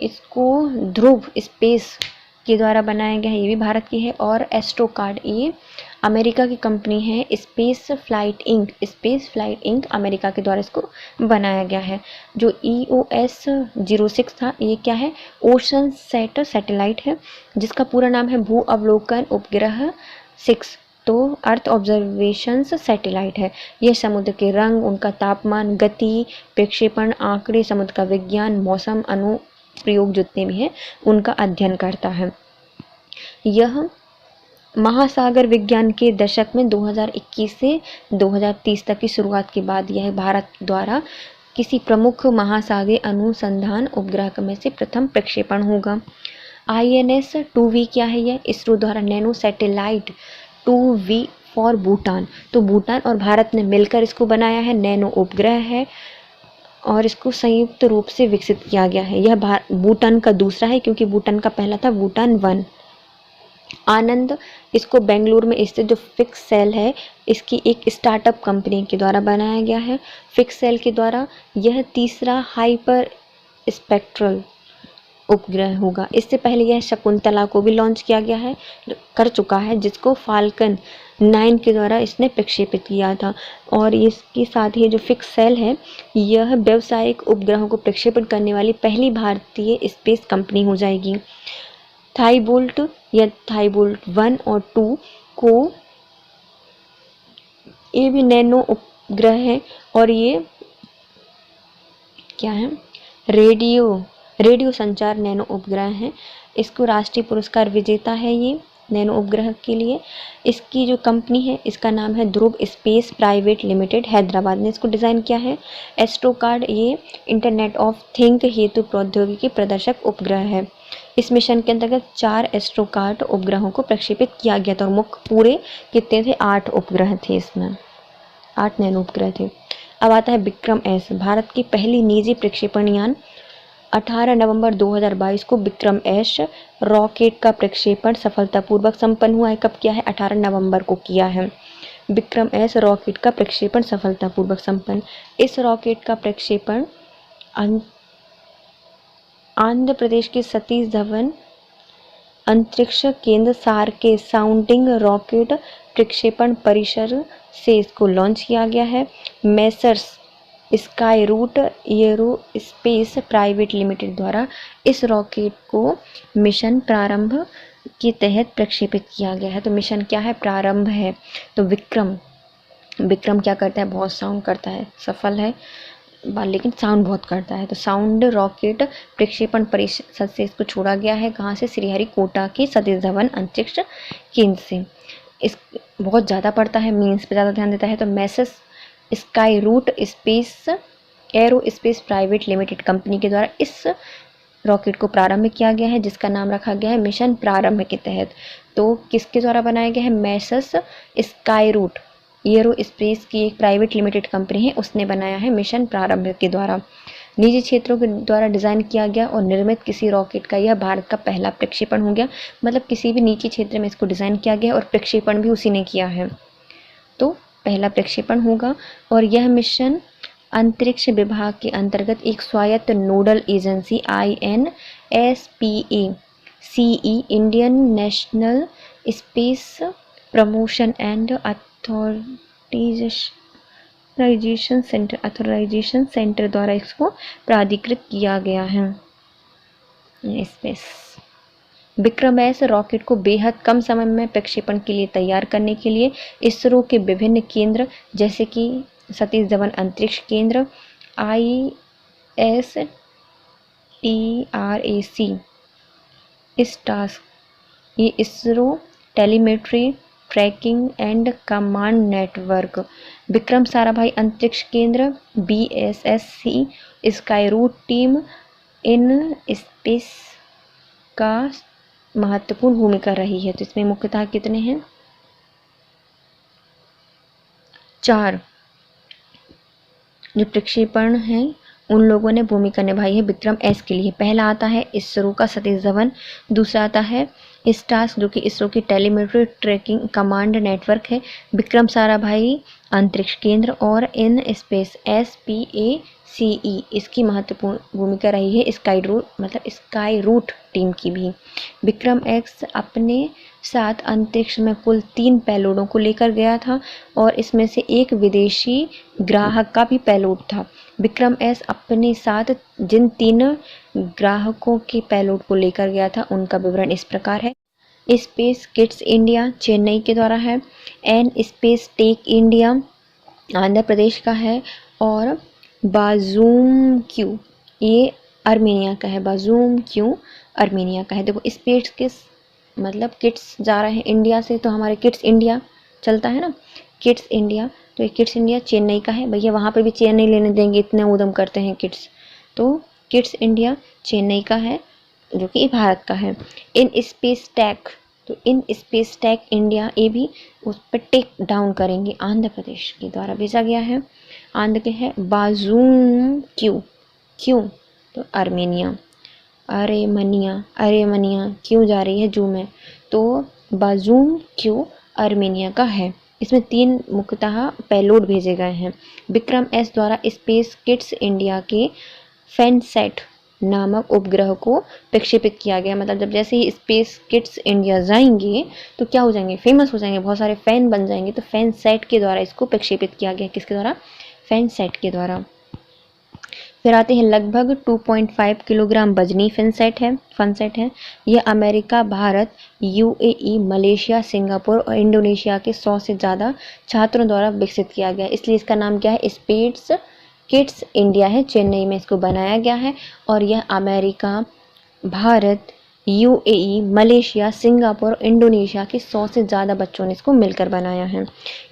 इसको ध्रुव स्पेस के द्वारा बनाया गया है, ये भी भारत की है। और एस्ट्रोकार्ट, ये अमेरिका की कंपनी है। स्पेस फ्लाइट इंक अमेरिका के द्वारा इसको बनाया गया है। जो EOS 06 था, ये क्या है? ओशन सैटेलाइट है, जिसका पूरा नाम है भू अवलोकन उपग्रह 6। तो अर्थ ऑब्जर्वेशन सैटेलाइट है। यह समुद्र के रंग, उनका तापमान, गति, प्रक्षेपण आंकड़े, समुद्र का विज्ञान, मौसम अनुप्रयोग जितने भी हैं उनका अध्ययन करता है। यह महासागर विज्ञान के दशक में 2021 से 2030 तक की शुरुआत के बाद यह भारत द्वारा किसी प्रमुख महासागरीय अनुसंधान उपग्रह में से प्रथम प्रक्षेपण होगा। INS-2V क्या है? यह इसरो द्वारा nano satellite 2V for Bhutan. तो भूटान और भारत ने मिलकर इसको बनाया है, नैनो उपग्रह है और इसको संयुक्त रूप से विकसित किया गया है। यह भूटान का दूसरा है, क्योंकि भूटान का पहला था भूटान 1। आनंद, इसको बेंगलुरु में स्थित जो फिक्स सेल है, इसकी एक स्टार्टअप कंपनी के द्वारा बनाया गया है। फिक्स सेल के द्वारा यह तीसरा हाइपर स्पेक्ट्रल उपग्रह होगा। इससे पहले यह शकुंतला को भी लॉन्च किया गया है, कर चुका है, जिसको फाल्कन 9 के द्वारा इसने प्रक्षेपित किया था। और इसके साथ ही जो फिक्स सेल है, यह व्यावसायिक उपग्रहों को प्रक्षेपण करने वाली पहली भारतीय स्पेस कंपनी हो जाएगी। थाईबोल्ट या थाईबोल्ट 1 और 2 को ये भी नैनो उपग्रह है और ये क्या है? रेडियो संचार नैनो उपग्रह है। इसको राष्ट्रीय पुरस्कार विजेता है ये नैनो उपग्रह के लिए। इसकी जो कंपनी है, इसका नाम है ध्रुव स्पेस प्राइवेट लिमिटेड, हैदराबाद ने इसको डिज़ाइन किया है। एस्ट्रोकार्ट, ये इंटरनेट ऑफ थिंग हेतु प्रौद्योगिकी प्रदर्शक उपग्रह है। इस मिशन के अंतर्गत 4 एस्ट्रोकार्ट उपग्रहों को प्रक्षेपित किया गया था और मुख्य पूरे कितने थे? 8 उपग्रह थे। इसमें 8 नैनो उपग्रह थे। अब आता है विक्रम एस, भारत की पहली निजी प्रक्षेपण यान। 18 नवंबर 2022 को विक्रम एस रॉकेट का प्रक्षेपण सफलतापूर्वक संपन्न हुआ है। कब किया है? 18 नवंबर को किया है। विक्रम एस रॉकेट का प्रक्षेपण सफलतापूर्वक संपन्न। इस रॉकेट का प्रक्षेपण आंध्र प्रदेश के सतीश धवन अंतरिक्ष केंद्र सार के साउंडिंग रॉकेट प्रक्षेपण परिसर से इसको लॉन्च किया गया है। Messrs Skyroot Aerospace private limited द्वारा इस रॉकेट को मिशन प्रारंभ के तहत प्रक्षेपित किया गया है। तो मिशन क्या है? प्रारंभ है। तो विक्रम क्या करता है? बहुत साउंड करता है, सफल है लेकिन साउंड बहुत करता है। तो साउंड रॉकेट प्रक्षेपण परिषद से इसको छोड़ा गया है। कहाँ से? श्रीहरिकोटा के सतीश धवन अंतरिक्ष केंद्र से। इस बहुत ज़्यादा पड़ता है, मीन्स पे ज़्यादा ध्यान देता है। तो messrs Skyroot Aerospace private limited company के द्वारा इस रॉकेट को प्रारंभ किया गया है, जिसका नाम रखा गया है मिशन प्रारंभ के तहत। तो किसके द्वारा बनाया गया है? मेसर्स स्काई रूट एरोस्पेस की एक प्राइवेट लिमिटेड कंपनी है, उसने बनाया है मिशन प्रारंभ के द्वारा। निजी क्षेत्रों के द्वारा डिज़ाइन किया गया और निर्मित किसी रॉकेट का यह भारत का पहला प्रक्षेपण हो गया। मतलब किसी भी निजी क्षेत्र में इसको डिज़ाइन किया गया और प्रक्षेपण भी उसी ने किया है, तो पहला प्रक्षेपण होगा। और यह मिशन अंतरिक्ष विभाग के अंतर्गत एक स्वायत्त nodal agency INSPACE Indian national space promotion and authorisation centre द्वारा इसको प्राधिकृत किया गया है। स्पेस विक्रम एस रॉकेट को बेहद कम समय में प्रक्षेपण के लिए तैयार करने के लिए इसरो के विभिन्न केंद्र जैसे कि सतीश धवन अंतरिक्ष केंद्र ISTRAC ये ISRO telemetry tracking and command network, Vikram Sarabhai अंतरिक्ष केंद्र BSSC Skyroot team INSPACe का महत्वपूर्ण भूमिका रही है। तो इसमें मुख्यतः कितने हैं? 4 जो प्रक्षेपण हैं उन लोगों ने भूमिका निभाई है विक्रम एस के लिए। पहला आता है इसरो का सतीश धवन, दूसरा आता है स्टार्स जो कि इसरो की टेलीमेट्री ट्रैकिंग कमांड नेटवर्क है, विक्रम साराभाई अंतरिक्ष केंद्र और इन स्पेस SPACE इसकी महत्वपूर्ण भूमिका रही है स्काई रूट टीम की भी। विक्रम एक्स अपने साथ अंतरिक्ष में कुल 3 पेलोडों को लेकर गया था और इसमें से एक विदेशी ग्राहक का भी पेलोड था। विक्रम एस अपने साथ जिन 3 ग्राहकों के पेलोड को लेकर गया था उनका विवरण इस प्रकार है। स्पेस किड्स इंडिया चेन्नई के द्वारा है, N space tech India Andhra Pradesh का है और बाजूम क्यू ये आर्मेनिया का है। बाजूम क्यू आर्मेनिया का है। देखो स्पेस किस मतलब किड्स जा रहे हैं इंडिया से, तो हमारे किड्स इंडिया चलता है ना, किड्स इंडिया, तो ये किड्स इंडिया चेन्नई का है। भैया वहाँ पे भी चेन्नई लेने देंगे, इतने उदम करते हैं किड्स। तो किड्स इंडिया चेन्नई का है जो कि भारत का है। इन स्पेस टैक, तो इन स्पेस टैक इंडिया ये भी उस पर टेक डाउन करेंगे, आंध्र प्रदेश के द्वारा भेजा गया है। आंध्र के है बाजूम क्यों तो आर्मेनिया, अरेमनिया क्यों जा रही है जू में, तो बाजूम क्यों आर्मेनिया का है। इसमें 3 मुख्यतः पेलोड भेजे गए हैं। विक्रम एस द्वारा स्पेस किड्स इंडिया के फैनसैट नामक उपग्रह को प्रक्षेपित किया गया। मतलब जब जैसे ही स्पेस किड्स इंडिया जाएंगे तो क्या हो जाएंगे? फेमस हो जाएंगे, बहुत सारे फैन बन जाएंगे। तो फैनसैट के द्वारा इसको प्रक्षेपित किया गया। किसके द्वारा? फैनसैट के द्वारा। फिर आते हैं लगभग 2.5 किलोग्राम वजनी फनसेट है। यह America, Bharat, UAE, Malaysia, Singapore और इंडोनेशिया के 100 से ज़्यादा छात्रों द्वारा विकसित किया गया, इसलिए इसका नाम क्या है? स्पेस किड्स इंडिया है। चेन्नई में इसको बनाया गया है और यह America, Bharat, UAE, Malaysia, Singapore और इंडोनेशिया के 100 से ज़्यादा बच्चों ने इसको मिलकर बनाया है।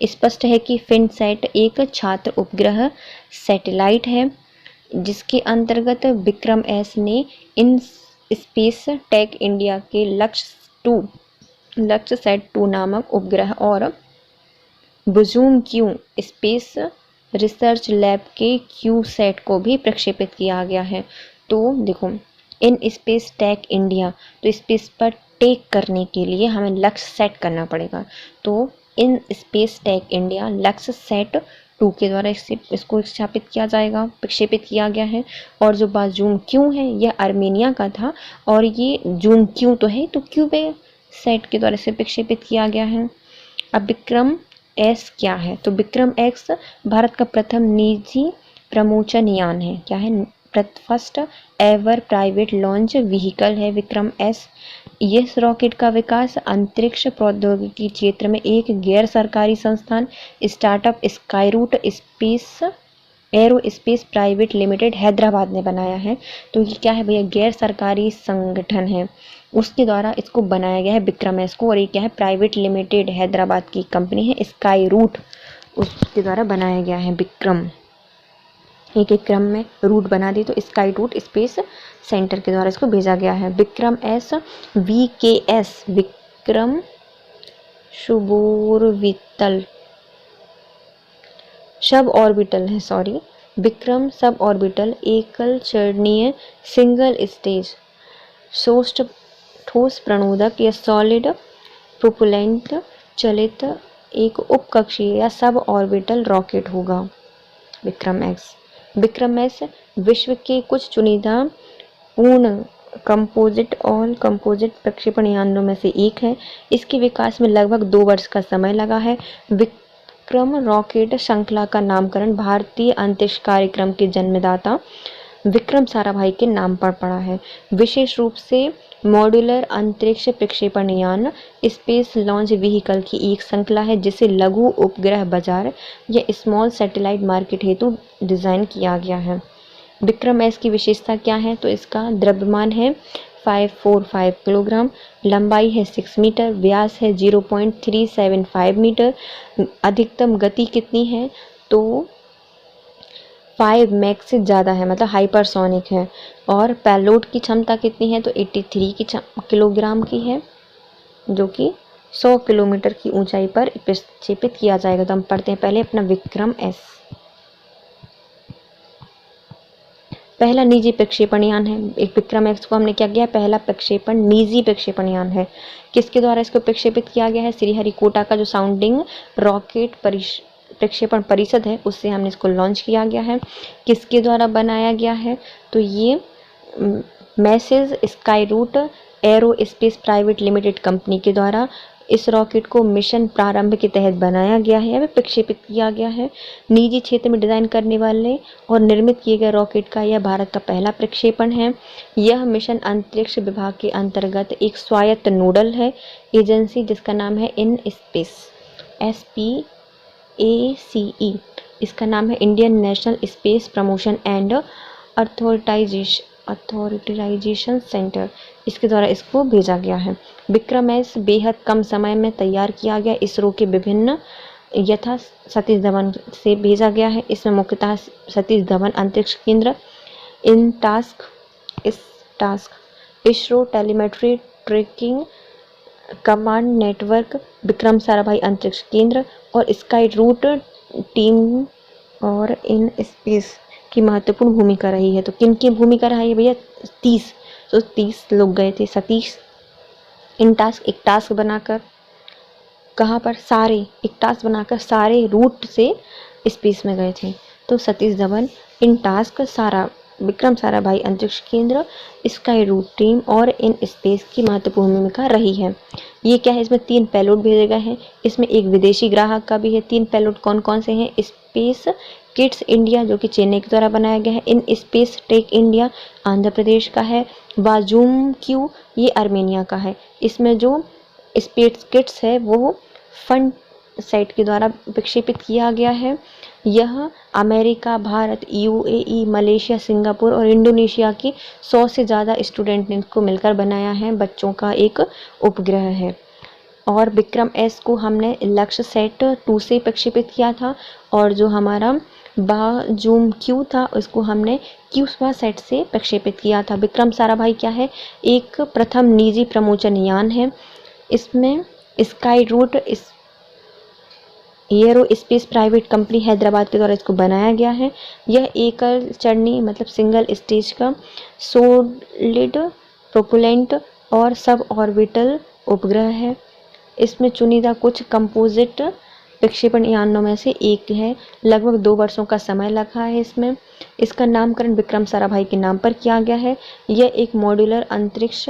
स्पष्ट है कि फिनसैट एक छात्र उपग्रह सैटेलाइट है जिसके अंतर्गत विक्रम एस ने इन स्पेस टेक इंडिया के लक्ष्य सेट 2 नामक उपग्रह और Bazoum Q space research lab के क्यूसैट को भी प्रक्षेपित किया गया है। तो देखो, इन स्पेस टेक इंडिया, तो स्पेस पर टेक करने के लिए हमें लक्ष्य सेट करना पड़ेगा। तो इन स्पेस टेक इंडिया लक्ष्य सेट 2 के द्वारा इसको स्थापित किया जाएगा, प्रक्षेपित किया गया है। और जो बाजूम क्यू है यह आर्मेनिया का था, और ये जूम क्यू तो है, तो क्यूबे सेट के द्वारा इसे प्रक्षेपित किया गया है। अब विक्रम एस क्या है? तो विक्रम एक्स भारत का प्रथम निजी प्रमोचन यान है। क्या है? First ever private launch vehicle है विक्रम एस। इस रॉकेट का विकास अंतरिक्ष प्रौद्योगिकी क्षेत्र में एक गैर सरकारी संस्थान startup Skyroot space aerospace private limited Hyderabad ने बनाया है। तो ये क्या है भैया? गैर सरकारी संगठन है, उसके द्वारा इसको बनाया गया है विक्रम एस को। और ये क्या है? प्राइवेट लिमिटेड हैदराबाद की कंपनी है स्काईरूट, उसके द्वारा बनाया गया है विक्रम। एक एक क्रम में रूट बना दी, तो स्काईरूट स्पेस सेंटर के द्वारा इसको भेजा गया है। Vikram S VKS Vikram suborbital suborbital है, सॉरी, विक्रम सब ऑर्बिटल एकल चरणीय सिंगल स्टेज सोस्ट ठोस प्रणोदक या सॉलिड प्रोपेलेंट चलित एक उपकक्षीय या सब ऑर्बिटल रॉकेट होगा विक्रम एक्स। विक्रम एस विश्व के कुछ चुनिंदा पूर्ण कंपोजिट ऑल कंपोजिट प्रक्षेपण यानों में से एक है। इसके विकास में लगभग 2 वर्ष का समय लगा है। विक्रम रॉकेट श्रृंखला का नामकरण भारतीय अंतरिक्ष कार्यक्रम के जन्मदाता विक्रम साराभाई के नाम पर पड़ा है। विशेष रूप से मॉड्यूलर अंतरिक्ष प्रक्षेपण यान स्पेस लॉन्च व्हीकल की एक श्रृंखला है, जिसे लघु उपग्रह बाजार या स्मॉल सैटेलाइट मार्केट हेतु डिजाइन किया गया है। विक्रम एस की विशेषता क्या है? तो इसका द्रव्यमान है 545 किलोग्राम, लंबाई है 6 मीटर, व्यास है 0.375 मीटर। अधिकतम गति कितनी है? तो 5 मैक से ज़्यादा है, मतलब हाइपरसोनिक है। और पेलोड की क्षमता कितनी है? तो 83 किलोग्राम की है, जो कि 100 किलोमीटर की ऊंचाई पर प्रक्षेपित किया जाएगा। तो हम पढ़ते हैं पहले अपना विक्रम एस। पहला निजी प्रक्षेपण यान है। एक विक्रम एक्स को हमने क्या किया? पहला प्रक्षेपण निजी प्रक्षेपण यान है। किसके द्वारा इसको प्रक्षेपित किया गया है? श्रीहरिकोटा का जो साउंडिंग रॉकेट प्रक्षेपण परिषद है, उससे हमने इसको लॉन्च किया गया है। किसके द्वारा बनाया गया है? तो ये message Skyroot aerospace private limited company के द्वारा इस रॉकेट को मिशन प्रारंभ के तहत बनाया गया है या प्रक्षेपित किया गया है। निजी क्षेत्र में डिजाइन करने वाले और निर्मित किए गए रॉकेट का यह भारत का पहला प्रक्षेपण है। यह मिशन अंतरिक्ष विभाग के अंतर्गत एक स्वायत्त नोडल है एजेंसी, जिसका नाम है इन स्पेस SPACE। इसका नाम है Indian national space promotion and authorisation centre. इसके द्वारा इसको भेजा गया है। विक्रम एस बेहद कम समय में तैयार किया गया इसरो के विभिन्न यथा सतीश धवन से भेजा गया है। इसमें मुख्यतः सतीश धवन अंतरिक्ष केंद्र, ISRO telemetry trekking command network, Vikram Sarabhai अंतरिक्ष केंद्र और स्काईरूट टीम और इन स्पेस की महत्वपूर्ण भूमिका रही है। तो किन की भूमिका रही है भैया? 30 लोग गए थे। सतीश इन टास्क एक टास्क बनाकर कहाँ पर? एक टास्क बनाकर सारे रूट से स्पेस में गए थे। तो सतीश धवन इन टास्क विक्रम साराभाई अंतरिक्ष केंद्र, स्काईरूट टीम और इन स्पेस की महत्वपूर्ण भूमिका रही है। ये क्या है? इसमें 3 पेलोड भेजे गए हैं। इसमें एक विदेशी ग्राहक का भी है। 3 पेलोड कौन कौन से हैं? स्पेस किड्स इंडिया, जो कि चेन्नई के द्वारा बनाया गया है। In space tech India Andhra Pradesh का है। बाजूम क्यू ये आर्मेनिया का है। इसमें जो स्पेस किड्स है वो फन साइट के द्वारा विक्षेपित किया गया है। यह America, Bharat, UAE, Malaysia, Singapore और इंडोनेशिया की 100 से ज़्यादा स्टूडेंट ने इसको मिलकर बनाया है। बच्चों का एक उपग्रह है। और विक्रम एस को हमने लक्ष्य सेट 2 से प्रक्षेपित किया था, और जो हमारा बाजूम क्यू था उसको हमने क्यूस्वा सेट से प्रक्षेपित किया था। विक्रम साराभाई क्या है? एक प्रथम निजी प्रमोचन यान है। इसमें Skyroot aero space private company Hyderabad के द्वारा इसको बनाया गया है। यह एकल चरनी मतलब सिंगल स्टेज का सॉलिड प्रोपेलेंट और सब ऑर्बिटल उपग्रह है। इसमें चुनिंदा कुछ कंपोजिट प्रक्षेपण यानों में से एक है। लगभग 2 वर्षों का समय लगा है इसमें। इसका नामकरण विक्रम साराभाई के नाम पर किया गया है। यह एक मॉड्यूलर अंतरिक्ष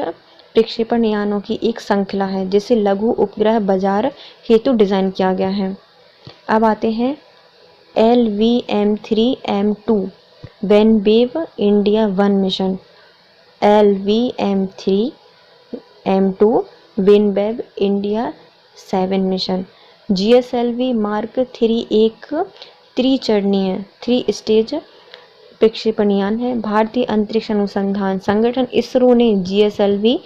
प्रक्षेपण यानों की एक श्रृंखला है जिसे लघु उपग्रह बाजार हेतु डिजाइन किया गया है। अब आते हैं LVM-3M2 OneWeb India 1 mission. LVM-3M2 OneWeb India 7 mission. GSLV mark 3 एक त्रिचरणीय 3 स्टेज प्रक्षेपण यान है। भारतीय अंतरिक्ष अनुसंधान संगठन इसरो ने GSLV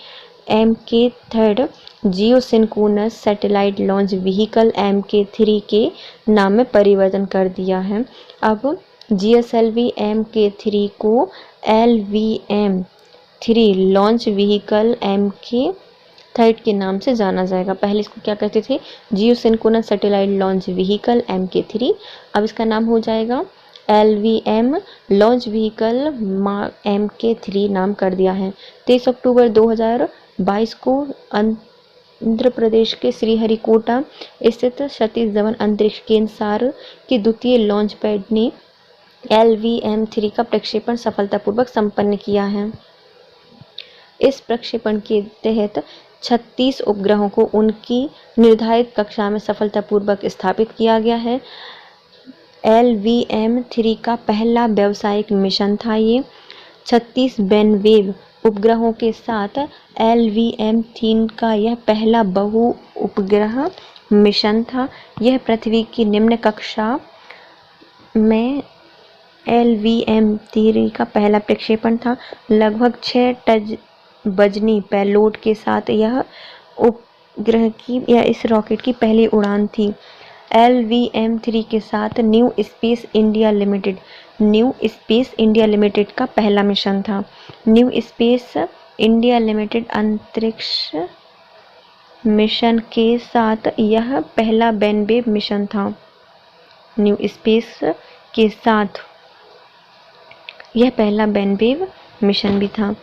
MK3 geosynchronous satellite launch vehicle MK3 के नाम में परिवर्तन कर दिया है। अब GSLV MK3 को LVM-3 लॉन्च व्हीकल MK3 के नाम से जाना जाएगा। पहले इसको क्या कहते थे? Geosynchronous satellite launch vehicle MK3। अब इसका नाम हो जाएगा LVM लॉन्च व्हीकल MK3 नाम कर दिया है। 23 अक्टूबर 2022 को आंध्र प्रदेश के श्रीहरिकोटा स्थित सतीश धवन अंतरिक्ष केंद्र सार के द्वितीय लॉन्च पैड ने LVM-3 का प्रक्षेपण सफलतापूर्वक संपन्न किया है। इस प्रक्षेपण के तहत 36 उपग्रहों को उनकी निर्धारित कक्षा में सफलतापूर्वक स्थापित किया गया है। LVM-3 का पहला व्यावसायिक मिशन था। ये 36 वेनवेव उपग्रहों के साथ LVM-3 का यह पहला बहु उपग्रह मिशन था। यह पृथ्वी की निम्न कक्षा में LVM-3 का पहला प्रक्षेपण था। लगभग 6 टन वजनी पेलोड के साथ यह उपग्रह की या इस रॉकेट की पहली उड़ान थी। LVM-3 के साथ न्यू स्पेस इंडिया लिमिटेड का पहला मिशन था। न्यू स्पेस इंडिया लिमिटेड अंतरिक्ष मिशन के साथ यह पहला वेनवेव मिशन था। न्यू स्पेस के साथ यह पहला वेनवेव मिशन भी था।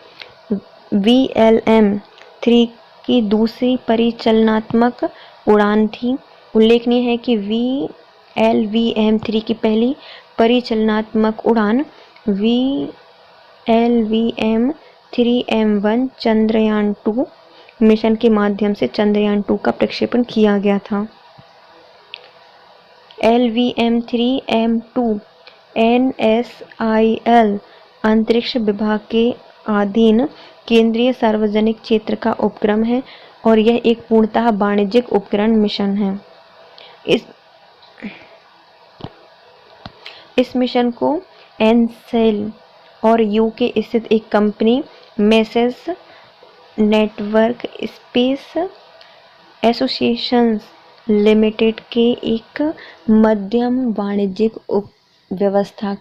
VLM-3 की दूसरी परिचालनात्मक उड़ान थी। उल्लेखनीय है कि LVM-3 की पहली परिचालनात्मक उड़ान LVM-3M1 चंद्रयान-2 मिशन के माध्यम से चंद्रयान-2 का प्रक्षेपण किया गया था। LVM-3M2 NSIL अंतरिक्ष विभाग के अधीन केंद्रीय सार्वजनिक क्षेत्र का उपक्रम है और यह एक पूर्णतः वाणिज्यिक उपकरण मिशन है। इस मिशन को एनसेल और यूके स्थित एक company message network space association limited के एक मध्यम वाणिज्यिक व्यवस्था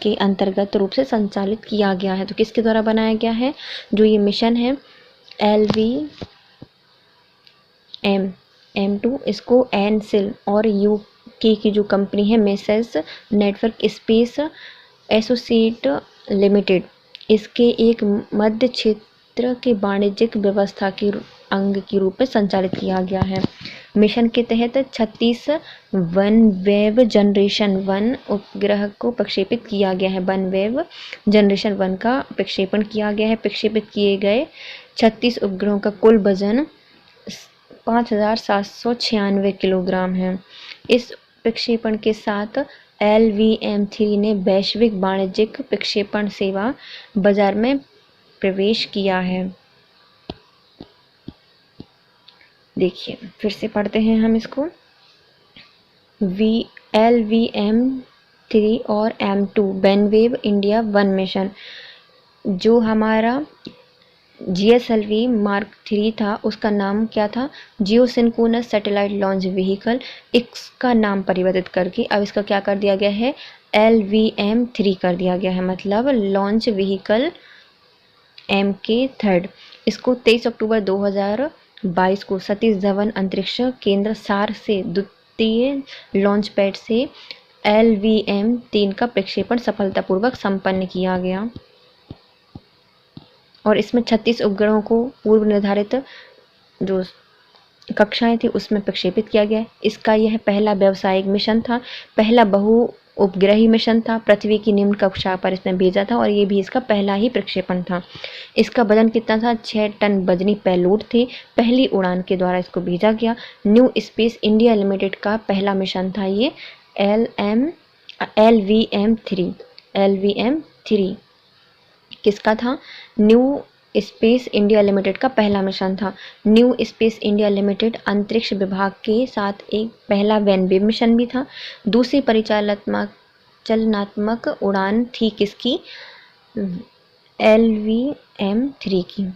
के अंतर्गत रूप से संचालित किया गया है। तो किसके द्वारा बनाया गया है? जो ये मिशन है LVM-2, इसको एनसेल और यूके की जो कंपनी है message network space associate limited, इसके एक मध्य क्षेत्र के वाणिज्यिक व्यवस्था के अंग के रूप में संचालित किया गया है। मिशन के तहत 36 वनवेव जनरेशन 1 उपग्रह को प्रक्षेपित किया गया है। वनवेव जनरेशन 1 का प्रक्षेपण किया गया है। प्रक्षेपित किए गए 36 उपग्रहों का कुल वजन 5796 किलोग्राम है। इस प्रक्षेपण के साथ LVM-3 ने वैश्विक वाणिज्यिक प्रक्षेपण सेवा बाजार में प्रवेश किया है। देखिए फिर से पढ़ते हैं हम इसको। LVM-3 और M2 वेनवेव इंडिया 1 मिशन, जो हमारा GSLV मार्क 3 था उसका नाम क्या था? Geosynchronous satellite launch vehicle. इसका नाम परिवर्तित करके अब इसका क्या कर दिया गया है? LVM-3 कर दिया गया है, मतलब लॉन्च व्हीकल MK3। इसको 23 अक्टूबर 2022 को सतीश धवन अंतरिक्ष केंद्र सार से द्वितीय लॉन्च पैड से LVM-3 का प्रक्षेपण सफलतापूर्वक संपन्न किया गया और इसमें 36 उपग्रहों को पूर्व निर्धारित जो कक्षाएं थी उसमें प्रक्षेपित किया गया। इसका यह पहला व्यावसायिक मिशन था, पहला बहु उपग्रही मिशन था। पृथ्वी की निम्न कक्षा पर इसने भेजा था और ये भी इसका पहला ही प्रक्षेपण था। इसका वजन कितना था? 6 टन वजनी पेलोड थे। पहली उड़ान के द्वारा इसको भेजा गया। न्यू स्पेस इंडिया लिमिटेड का पहला मिशन था ये LVM-3 किसका था? न्यू स्पेस इंडिया लिमिटेड का पहला मिशन था। न्यू स्पेस इंडिया लिमिटेड अंतरिक्ष विभाग के साथ एक पहला वैनवेव मिशन भी था। दूसरी परिचालनात्मक उड़ान थी किसकी? LVM-3 की।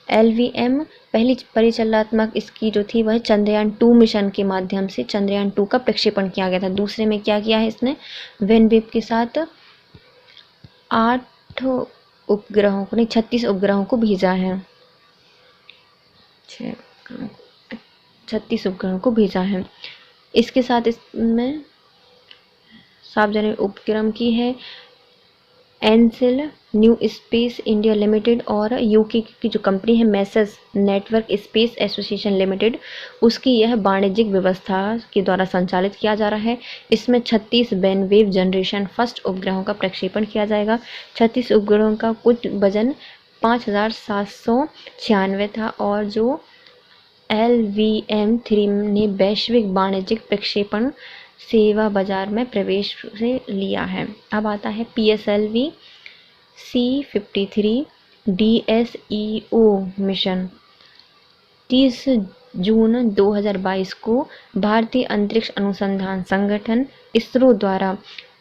LVM पहली परिचालनात्मक इसकी जो थी वह चंद्रयान-2 मिशन के माध्यम से चंद्रयान-2 का प्रक्षेपण किया गया था। दूसरे में क्या किया है इसने? वैनवेव के साथ 36 उपग्रहों को भेजा है। 36 उपग्रहों को भेजा है। इसके साथ इसमें सार्वजनिक उपक्रम की है एनसिल, न्यू स्पेस इंडिया लिमिटेड और यूके की जो कंपनी है message network space association limited, उसकी यह वाणिज्यिक व्यवस्था के द्वारा संचालित किया जा रहा है। इसमें 36 वैनवेव जनरेशन फर्स्ट उपग्रहों का प्रक्षेपण किया जाएगा। 36 उपग्रहों का कुल वजन 5796 था और जो LVM-3 ने वैश्विक वाणिज्यिक प्रक्षेपण सेवा बाजार में प्रवेश से लिया है। अब आता है PSLV C-53 DSEO मिशन। 30 जून 2022 को भारतीय अंतरिक्ष अनुसंधान संगठन इसरो द्वारा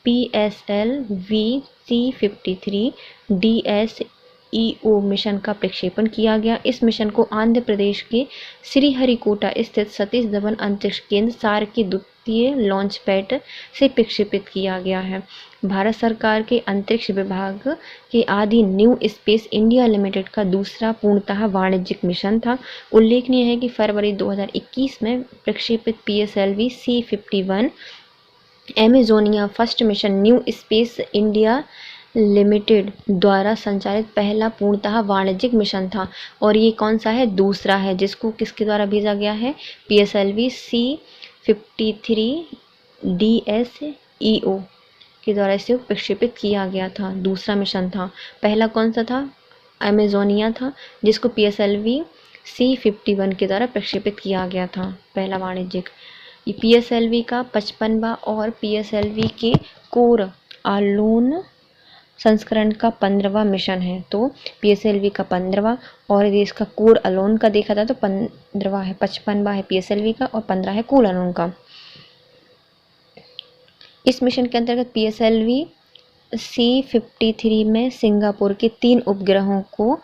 PSLV C-53 DSEO मिशन का प्रक्षेपण किया गया। इस मिशन को आंध्र प्रदेश के श्रीहरिकोटा स्थित सतीश धवन अंतरिक्ष केंद्र सार के द्वितीय लॉन्च पैड से प्रक्षेपित किया गया है। भारत सरकार के अंतरिक्ष विभाग के अधीन न्यू स्पेस इंडिया लिमिटेड का दूसरा पूर्णतः वाणिज्यिक मिशन था। उल्लेखनीय है कि फरवरी 2021 में प्रक्षेपित PSLV C-51 Amazonia first mission new space India limited द्वारा संचालित पहला पूर्णतः वाणिज्यिक मिशन था और ये कौन सा है? दूसरा है, जिसको किसके द्वारा भेजा गया है? PSLV C-53 DSEO के द्वारा इसे प्रक्षेपित किया गया था। दूसरा मिशन था। पहला कौन सा था? अमेजोनिया था, जिसको PSLV C-51 के द्वारा प्रक्षेपित किया गया था, पहला वाणिज्यिक। ये PSLV का 55वां और PSLV के कोर अलोन संस्करण का 15वां मिशन है। तो PSLV का 15वां और यदि इसका कोर अलोन का देखा था तो 15वां है, 55वां है PSLV का और 15 है कोर अलोन का। इस मिशन के अंतर्गत PSLV C-53 में सिंगापुर के 3 उपग्रहों को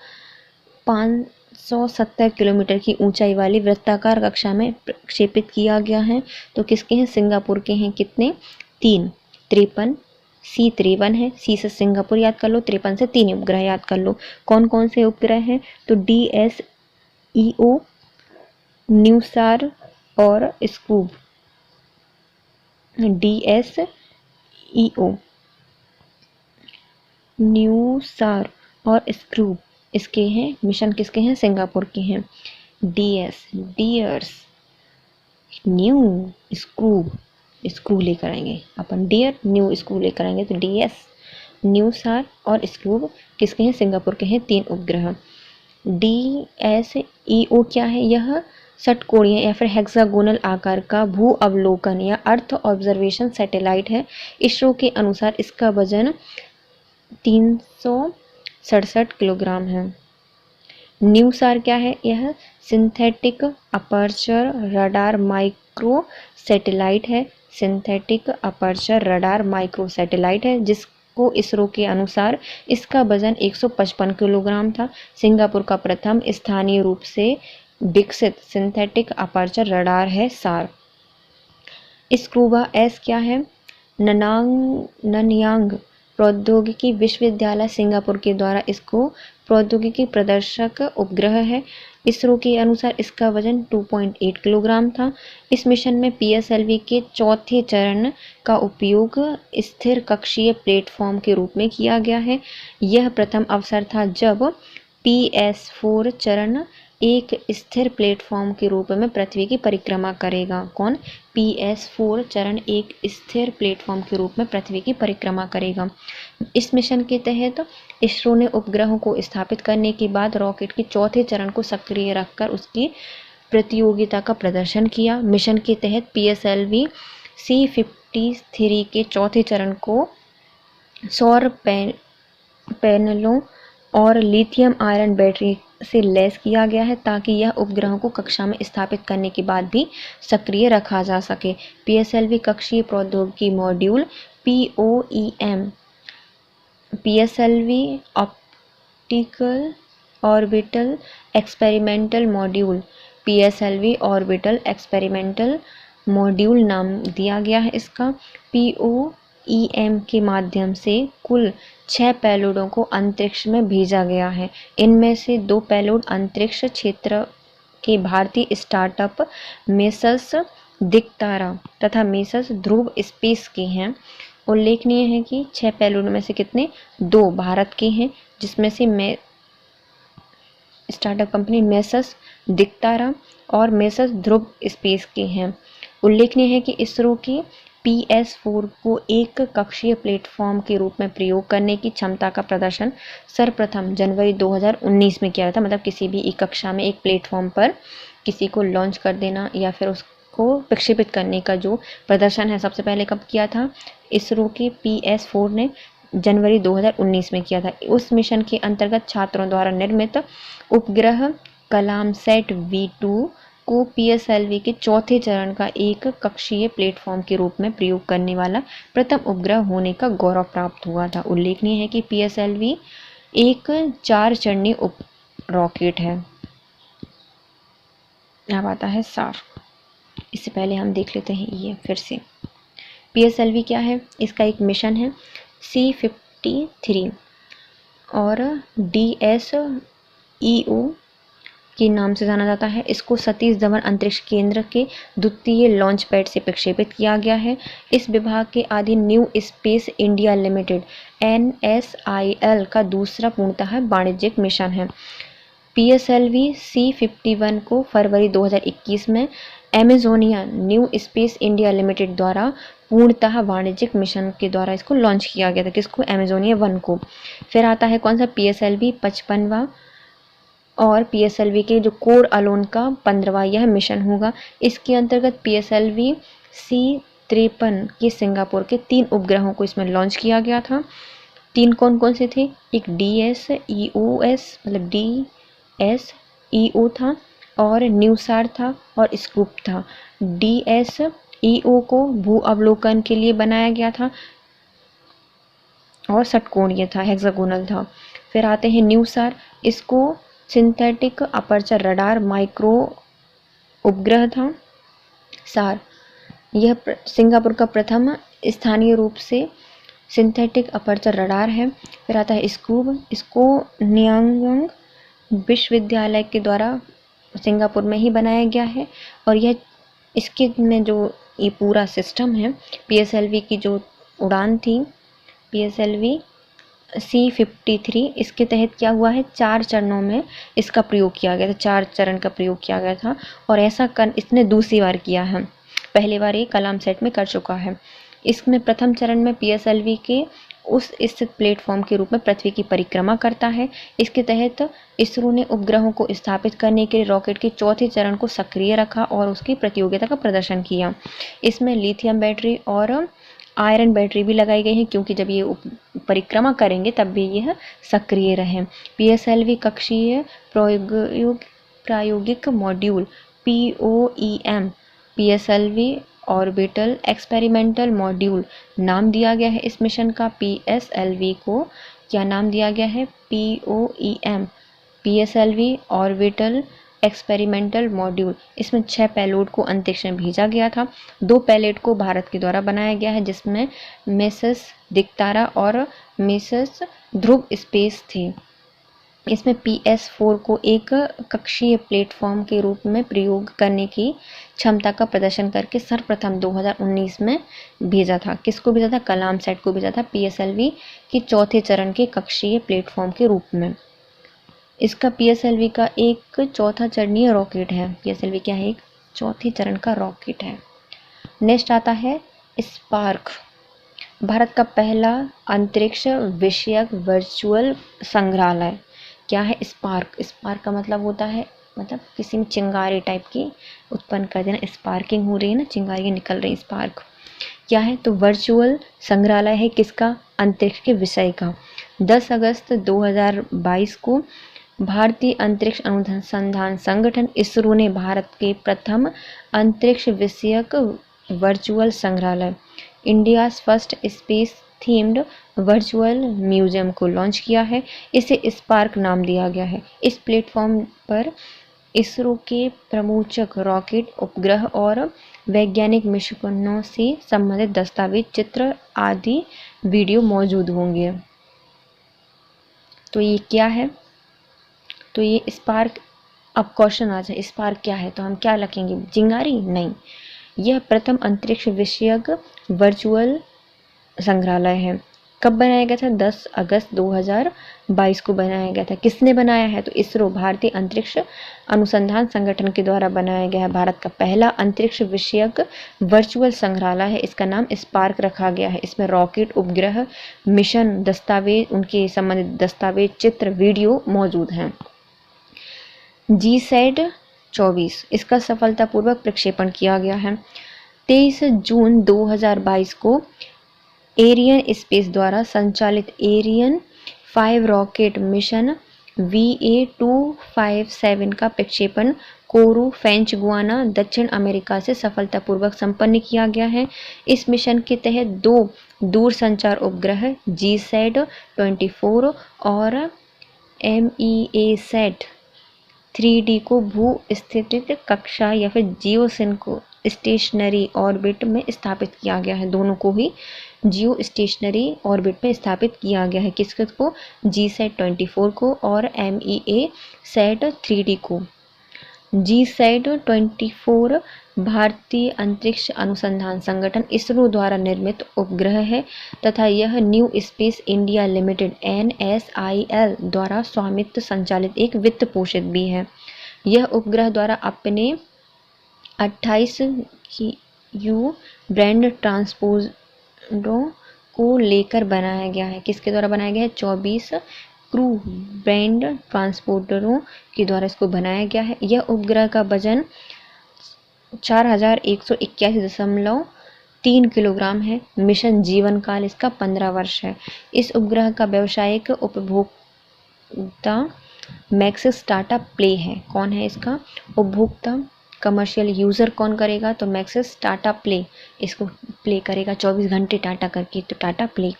570 किलोमीटर की ऊंचाई वाली वृत्ताकार कक्षा में प्रक्षेपित किया गया है। तो किसके हैं? सिंगापुर के हैं। कितने? 3। 53 C-53 है। C से सिंगापुर याद कर लो, 53 से 3 उपग्रह याद कर लो। कौन कौन से उपग्रह हैं? तो DSEO, न्यूसार और स्कूब। DSEO, न्यूसार और स्क्रूब इसके हैं मिशन। किसके हैं? सिंगापुर के हैं। डियर्स, न्यू स्क्रूब, स्क्रू लेकर आएंगे अपन, डियर न्यू स्क्रू लेकर आएंगे तो DS, न्यूसार और स्क्रूब किसके हैं? सिंगापुर के हैं 3 उपग्रह। DSEO क्या है? यह षटकोणीय या फिर हेक्सागोनल आकार का भू अवलोकन या अर्थ ऑब्जर्वेशन सैटेलाइट है। इसरो के अनुसार इसका वजन 367 किलोग्राम है। न्यूसार क्या है? यह synthetic aperture radar micro satellite है। Synthetic aperture radar micro satellite है, जिसको इसरो के अनुसार इसका वजन 155 किलोग्राम था। सिंगापुर का प्रथम स्थानीय रूप से विकसित सिंथेटिक अपर्चर रडार है सार। स्क्रूबा S क्या है? ननयांग प्रौद्योगिकी विश्वविद्यालय सिंगापुर के द्वारा इसको प्रौद्योगिकी प्रदर्शक उपग्रह है। इसरो के अनुसार इसका वजन 2.8 किलोग्राम था। इस मिशन में PSLV के चौथे चरण का उपयोग स्थिर कक्षीय प्लेटफॉर्म के रूप में किया गया है। यह प्रथम अवसर था जब PS4 चरण एक स्थिर प्लेटफॉर्म के रूप में पृथ्वी की परिक्रमा करेगा। कौन? PS4 चरण एक स्थिर प्लेटफॉर्म के रूप में पृथ्वी की परिक्रमा करेगा। इस मिशन के तहत इसरो ने उपग्रहों को स्थापित करने के बाद रॉकेट के चौथे चरण को सक्रिय रखकर उसकी प्रतियोगिता का प्रदर्शन किया। मिशन के तहत PSLV C-53 के चौथे चरण को सौर पैनलों और लिथियम आयरन बैटरी से लैस किया गया है ताकि यह उपग्रहों को कक्षा में स्थापित करने के बाद भी सक्रिय रखा जा सके। PSLV कक्षीय प्रौद्योगिकी module POEM, PSLV optical orbital experimental module, PSLV orbital experimental module नाम दिया गया है इसका। POEM के माध्यम से कुल 6 पेलोडों को अंतरिक्ष में भेजा गया है। इनमें से 2 पेलोड अंतरिक्ष क्षेत्र के भारतीय स्टार्टअप मेसर्स दिक्तारा तथा मेसर्स ध्रुव स्पेस के हैं। उल्लेखनीय है कि 6 पेलोड में से कितने? 2 भारत के हैं, जिसमें से स्टार्टअप कंपनी मेसर्स दिक्तारा और मेसर्स ध्रुव स्पेस के हैं। उल्लेखनीय है कि इसरो की PS4 को एक कक्षीय प्लेटफॉर्म के रूप में प्रयोग करने की क्षमता का प्रदर्शन सर्वप्रथम जनवरी 2019 में किया था। मतलब किसी भी एक कक्षा में एक प्लेटफॉर्म पर किसी को लॉन्च कर देना या फिर उसको प्रक्षेपित करने का जो प्रदर्शन है सबसे पहले कब किया था? इसरो के PS4 ने जनवरी 2019 में किया था। उस मिशन के अंतर्गत छात्रों द्वारा निर्मित उपग्रह कलामसैट V2 को PSLV के चौथे चरण का एक कक्षीय प्लेटफॉर्म के रूप में प्रयोग करने वाला प्रथम उपग्रह होने का गौरव प्राप्त हुआ था। उल्लेखनीय है कि PSLV एक 4 चरणीय उप रॉकेट है। अब आता है SAR। इससे पहले हम देख लेते हैं ये फिर से। PSLV क्या है? इसका एक मिशन है C-53 और DSEO के नाम से जाना जाता है। इसको सतीश धवन अंतरिक्ष केंद्र के द्वितीय लॉन्च पैड से प्रक्षेपित किया गया है। इस विभाग के अधीन new space India limited NSIL का दूसरा पूर्णतः वाणिज्यिक मिशन है। PSLV C-51 को फरवरी 2021 में Amazonia new space India limited द्वारा पूर्णतः वाणिज्यिक मिशन के द्वारा इसको लॉन्च किया गया था। किसको? एमेजोनिया 1 को। फिर आता है कौन सा? PSLV 55वां और PSLV के जो कोर अलोन का 15वां यह मिशन होगा। इसके अंतर्गत PSLV C-53 के सिंगापुर के 3 उपग्रहों को इसमें लॉन्च किया गया था। 3 कौन कौन से थे? एक DSEOS मतलब DSEO था और न्यूसार था और स्कूप था। DSEO को भू अवलोकन के लिए बनाया गया था और षटकोणीय था, हेक्सागोनल था। फिर आते हैं न्यूसार। इसको सिंथेटिक अपर्चर रडार माइक्रो उपग्रह था। सार यह सिंगापुर का प्रथम स्थानीय रूप से सिंथेटिक अपर्चर रडार है। फिर आता है स्कूब। इसको न्यायांग विश्वविद्यालय के द्वारा सिंगापुर में ही बनाया गया है और यह इसके में जो ये पूरा सिस्टम है PSLV की जो उड़ान थी PSLV C-53 इसके तहत क्या हुआ है? 4 चरणों में इसका प्रयोग किया गया था। 4 चरण का प्रयोग किया गया था और ऐसा इसने दूसरी बार किया है। पहली बार ये कलामसैट में कर चुका है। इसमें प्रथम चरण में PSLV के उस स्थित प्लेटफॉर्म के रूप में पृथ्वी की परिक्रमा करता है। इसके तहत इसरो ने उपग्रहों को स्थापित करने के लिए रॉकेट के चौथे चरण को सक्रिय रखा और उसकी प्रतियोगिता का प्रदर्शन किया। इसमें लिथियम बैटरी और आयरन बैटरी भी लगाई गई है क्योंकि जब ये परिक्रमा करेंगे तब भी यह सक्रिय रहे। PSLV कक्षीय प्रायोगिक module POEM, PSLV orbital experimental module नाम दिया गया है इस मिशन का। PSLV को क्या नाम दिया गया है? POEM, PSLV orbital experimental module. इसमें 6 पेलोड को अंतरिक्ष में भेजा गया था। 2 पेलोड को भारत के द्वारा बनाया गया है जिसमें मेसर्स दिक्तारा और मेसर्स ध्रुव स्पेस थे। इसमें PS4 को एक कक्षीय प्लेटफॉर्म के रूप में प्रयोग करने की क्षमता का प्रदर्शन करके सर्वप्रथम 2019 में भेजा था। किसको भेजा था? कलाम सैट को भेजा था PSLV की चौथे चरण के कक्षीय प्लेटफॉर्म के रूप में। इसका PSLV का एक चौथा चरणीय रॉकेट है। PSLV क्या है? एक चौथे चरण का रॉकेट है। नेक्स्ट आता है स्पार्क, भारत का पहला अंतरिक्ष विषयक वर्चुअल संग्रहालय। क्या है स्पार्क? स्पार्क का मतलब होता है, मतलब किसी में चिंगारी टाइप की उत्पन्न कर देना, स्पार्किंग हो रही है ना, चिंगारी निकल रही, स्पार्क क्या है? तो वर्चुअल संग्रहालय है किसका? अंतरिक्ष के विषय का। 10 अगस्त 2022 को भारतीय अंतरिक्ष अनुसंधान संगठन इसरो ने भारत के प्रथम अंतरिक्ष विषयक वर्चुअल संग्रहालय India first space themed virtual museum को लॉन्च किया है। इसे स्पार्क नाम दिया गया है। इस प्लेटफॉर्म पर इसरो के प्रमोचक रॉकेट, उपग्रह और वैज्ञानिक मिशनों से संबंधित दस्तावेज, चित्र आदि वीडियो मौजूद होंगे। तो ये क्या है? तो ये स्पार्क। अब क्वेश्चन आ जाए स्पार्क क्या है, तो हम क्या लिखेंगे? चिंगारी? नहीं, यह प्रथम अंतरिक्ष विषयक वर्चुअल संग्रहालय है। कब बनाया गया था? 10 अगस्त 2022 को बनाया गया था। किसने बनाया है? तो इसरो, भारतीय अंतरिक्ष अनुसंधान संगठन के द्वारा बनाया गया है। भारत का पहला अंतरिक्ष विषयक वर्चुअल संग्रहालय है। इसका नाम स्पार्क रखा गया है। इसमें रॉकेट, उपग्रह, मिशन दस्तावेज, उनके संबंधित दस्तावेज, चित्र, वीडियो मौजूद हैं। GSAT 24 इसका सफलतापूर्वक प्रक्षेपण किया गया है। 23 जून 2022 को एरियन स्पेस द्वारा संचालित एरियन 5 रॉकेट मिशन VA257 का प्रक्षेपण कोरू, फ्रेंच गुआना, दक्षिण अमेरिका से सफलतापूर्वक संपन्न किया गया है। इस मिशन के तहत 2 दूरसंचार उपग्रह GSAT 24 और MEASAT 3D को भू स्थितिज कक्षा या फिर जियोसिन को स्टेशनरी ऑर्बिट में स्थापित किया गया है। दोनों को ही जियो स्टेशनरी ऑर्बिट में स्थापित किया गया है। किसको? GSAT 24 को और MEASAT 3D को। GSAT 24 भारतीय अंतरिक्ष अनुसंधान संगठन इसरो द्वारा निर्मित उपग्रह है तथा यह new space India limited NSIL द्वारा स्वामित्व संचालित एक वित्त पोषित भी है। यह उपग्रह द्वारा अपने 28 Q ब्रांड ट्रांसपोर्टरों को लेकर बनाया गया है। किसके द्वारा बनाया गया है? 24 क्रू ब्रांड ट्रांसपोर्टरों के द्वारा इसको बनाया गया है। यह उपग्रह का वजन 4181.3 किलोग्राम है। मिशन जीवन काल इसका 15 वर्ष है। इस उपग्रह का व्यावसायिक उपभोक्ता मैक्सिस टाटा प्ले है। कौन है इसका उपभोक्ता? कमर्शियल यूज़र कौन करेगा? तो मैक्सिस टाटा प्ले इसको प्ले करेगा 24 घंटे टाटा करके, तो टाटा प्ले।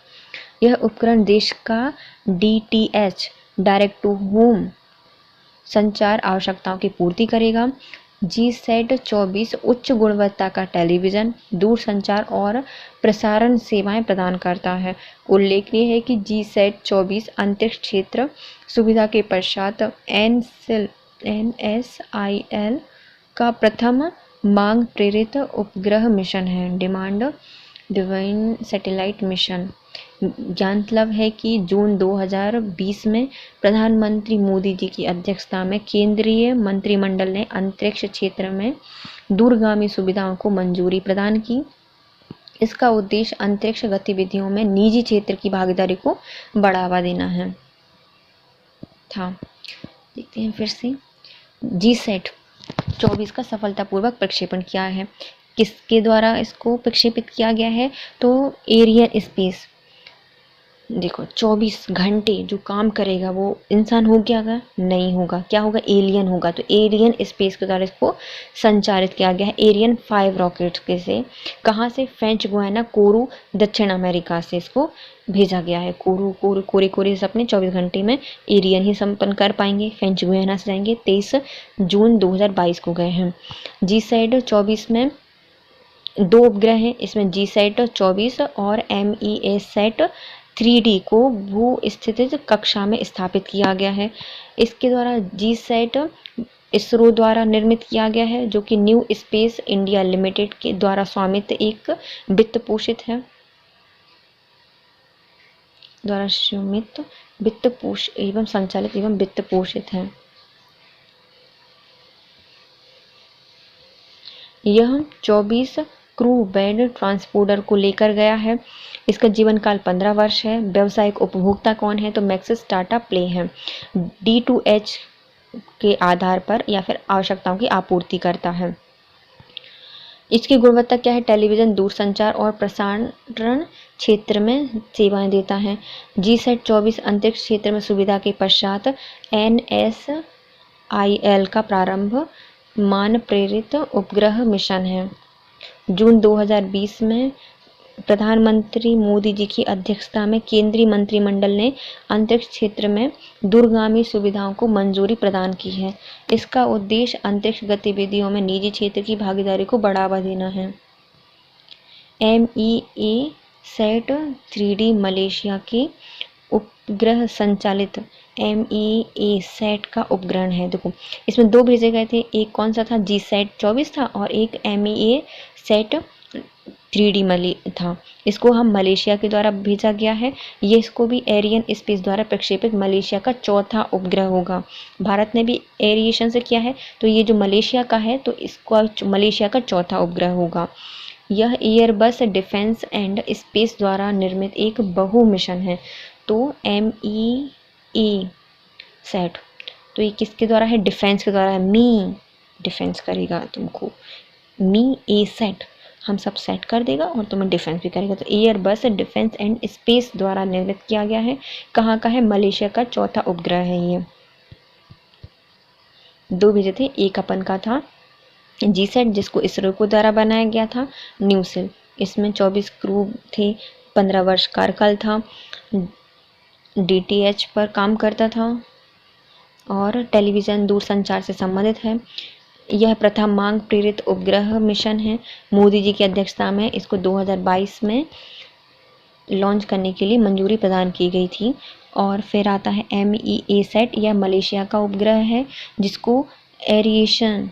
यह उपकरण देश का DTH डायरेक्ट टू होम संचार आवश्यकताओं की पूर्ति करेगा। GSAT 24 उच्च गुणवत्ता का टेलीविज़न, दूरसंचार और प्रसारण सेवाएं प्रदान करता है। उल्लेखनीय है कि GSAT 24 अंतरिक्ष क्षेत्र सुविधा के पश्चात NSIL का प्रथम मांग प्रेरित उपग्रह मिशन है। Demand divine satellite mission. ज्ञातलब है कि जून 2020 में प्रधानमंत्री मोदी जी की अध्यक्षता में केंद्रीय मंत्रिमंडल ने अंतरिक्ष क्षेत्र में दूरगामी सुविधाओं को मंजूरी प्रदान की। इसका उद्देश्य अंतरिक्ष गतिविधियों में निजी क्षेत्र की भागीदारी को बढ़ावा देना है। देखते हैं फिर से। GSAT 24 का सफलतापूर्वक प्रक्षेपण किया है। किसके द्वारा इसको प्रक्षेपित किया गया है? तो एरियन स्पेस। देखो 24 घंटे जो काम करेगा वो इंसान हो गया होगा? नहीं होगा। क्या होगा? एलियन होगा। तो एरियन स्पेस के द्वारा इसको संचालित किया गया है। एरियन 5 रॉकेट के से कहाँ से? फ्रेंच गुआना, कोरू, दक्षिण अमेरिका से इसको भेजा गया है। कोरे से अपने 24 घंटे में एरियन ही संपन्न कर पाएंगे। फ्रेंच गुआना से जाएंगे। 23 जून 2022 को गए हैं। GSAT 24 में 2 उपग्रह हैं। इसमें GSAT 24 और MEASAT 3D को भू स्थितिज कक्षा में स्थापित किया गया है। इसके द्वारा जीसैट इसरो द्वारा निर्मित किया गया है, जो कि न्यू स्पेस इंडिया लिमिटेड के द्वारा स्वामित्व एक वित्त पोषित है, द्वारा स्वामित्व वित्त पोष एवं संचालित एवं वित्त पोषित है। यह 24 क्रू बेड ट्रांसपोर्टर को लेकर गया है। इसका जीवन काल 15 वर्ष है। व्यावसायिक उपभोक्ता कौन है? तो मैक्सिस टाटा प्ले है। D2H के आधार पर या फिर आवश्यकताओं की आपूर्ति करता है। इसकी गुणवत्ता क्या है? टेलीविजन, दूरसंचार और प्रसारण क्षेत्र में सेवाएं देता है। जीसैट 24 अंतरिक्ष क्षेत्र में सुविधा के पश्चात NSIL का प्रारंभ मान प्रेरित उपग्रह मिशन है। जून 2020 में प्रधानमंत्री मोदी जी की अध्यक्षता में केंद्रीय मंत्रिमंडल ने अंतरिक्ष क्षेत्र में दूरगामी सुविधाओं को मंजूरी प्रदान की है। इसका उद्देश्य अंतरिक्ष गतिविधियों में निजी क्षेत्र की भागीदारी को बढ़ावा देना है। MEASat 3D मलेशिया की उपग्रह संचालित MEASat का उपग्रह है। देखो, इसमें 2 भेजे गए थे, एक कौन सा था? जीसैट 24 था और एक MEASat 3D था। इसको हम मलेशिया के द्वारा भेजा गया है। ये इसको भी एरियन स्पेस द्वारा प्रक्षेपित मलेशिया का चौथा उपग्रह होगा। भारत ने भी एरिएशन से किया है, तो ये जो मलेशिया का है तो इसको मलेशिया का चौथा उपग्रह होगा। यह एयरबस डिफेंस एंड स्पेस द्वारा निर्मित एक बहु मिशन है। तो MEASat, तो ये किसके द्वारा है? डिफेंस के द्वारा है। डिफेंस करेगा तुमको, MEASat हम सब सेट कर देगा और तुम्हें डिफेंस भी करेगा। तो एयरबस डिफेंस एंड स्पेस द्वारा निर्मित किया गया है। कहाँ का है? मलेशिया का चौथा उपग्रह है। ये 2 भेजे थे, एक अपन का था जीसैट जिसको इसरो को द्वारा बनाया गया था, न्यूसेल। इसमें 24 क्रू थे, 15 वर्ष कार्यकाल था, DTH पर काम करता था और टेलीविज़न दूरसंचार से संबंधित है। यह प्रथम मांग प्रेरित उपग्रह मिशन है। मोदी जी की अध्यक्षता में इसको 2022 में लॉन्च करने के लिए मंजूरी प्रदान की गई थी। और फिर आता है MEASat, यह मलेशिया का उपग्रह है जिसको एरिएशन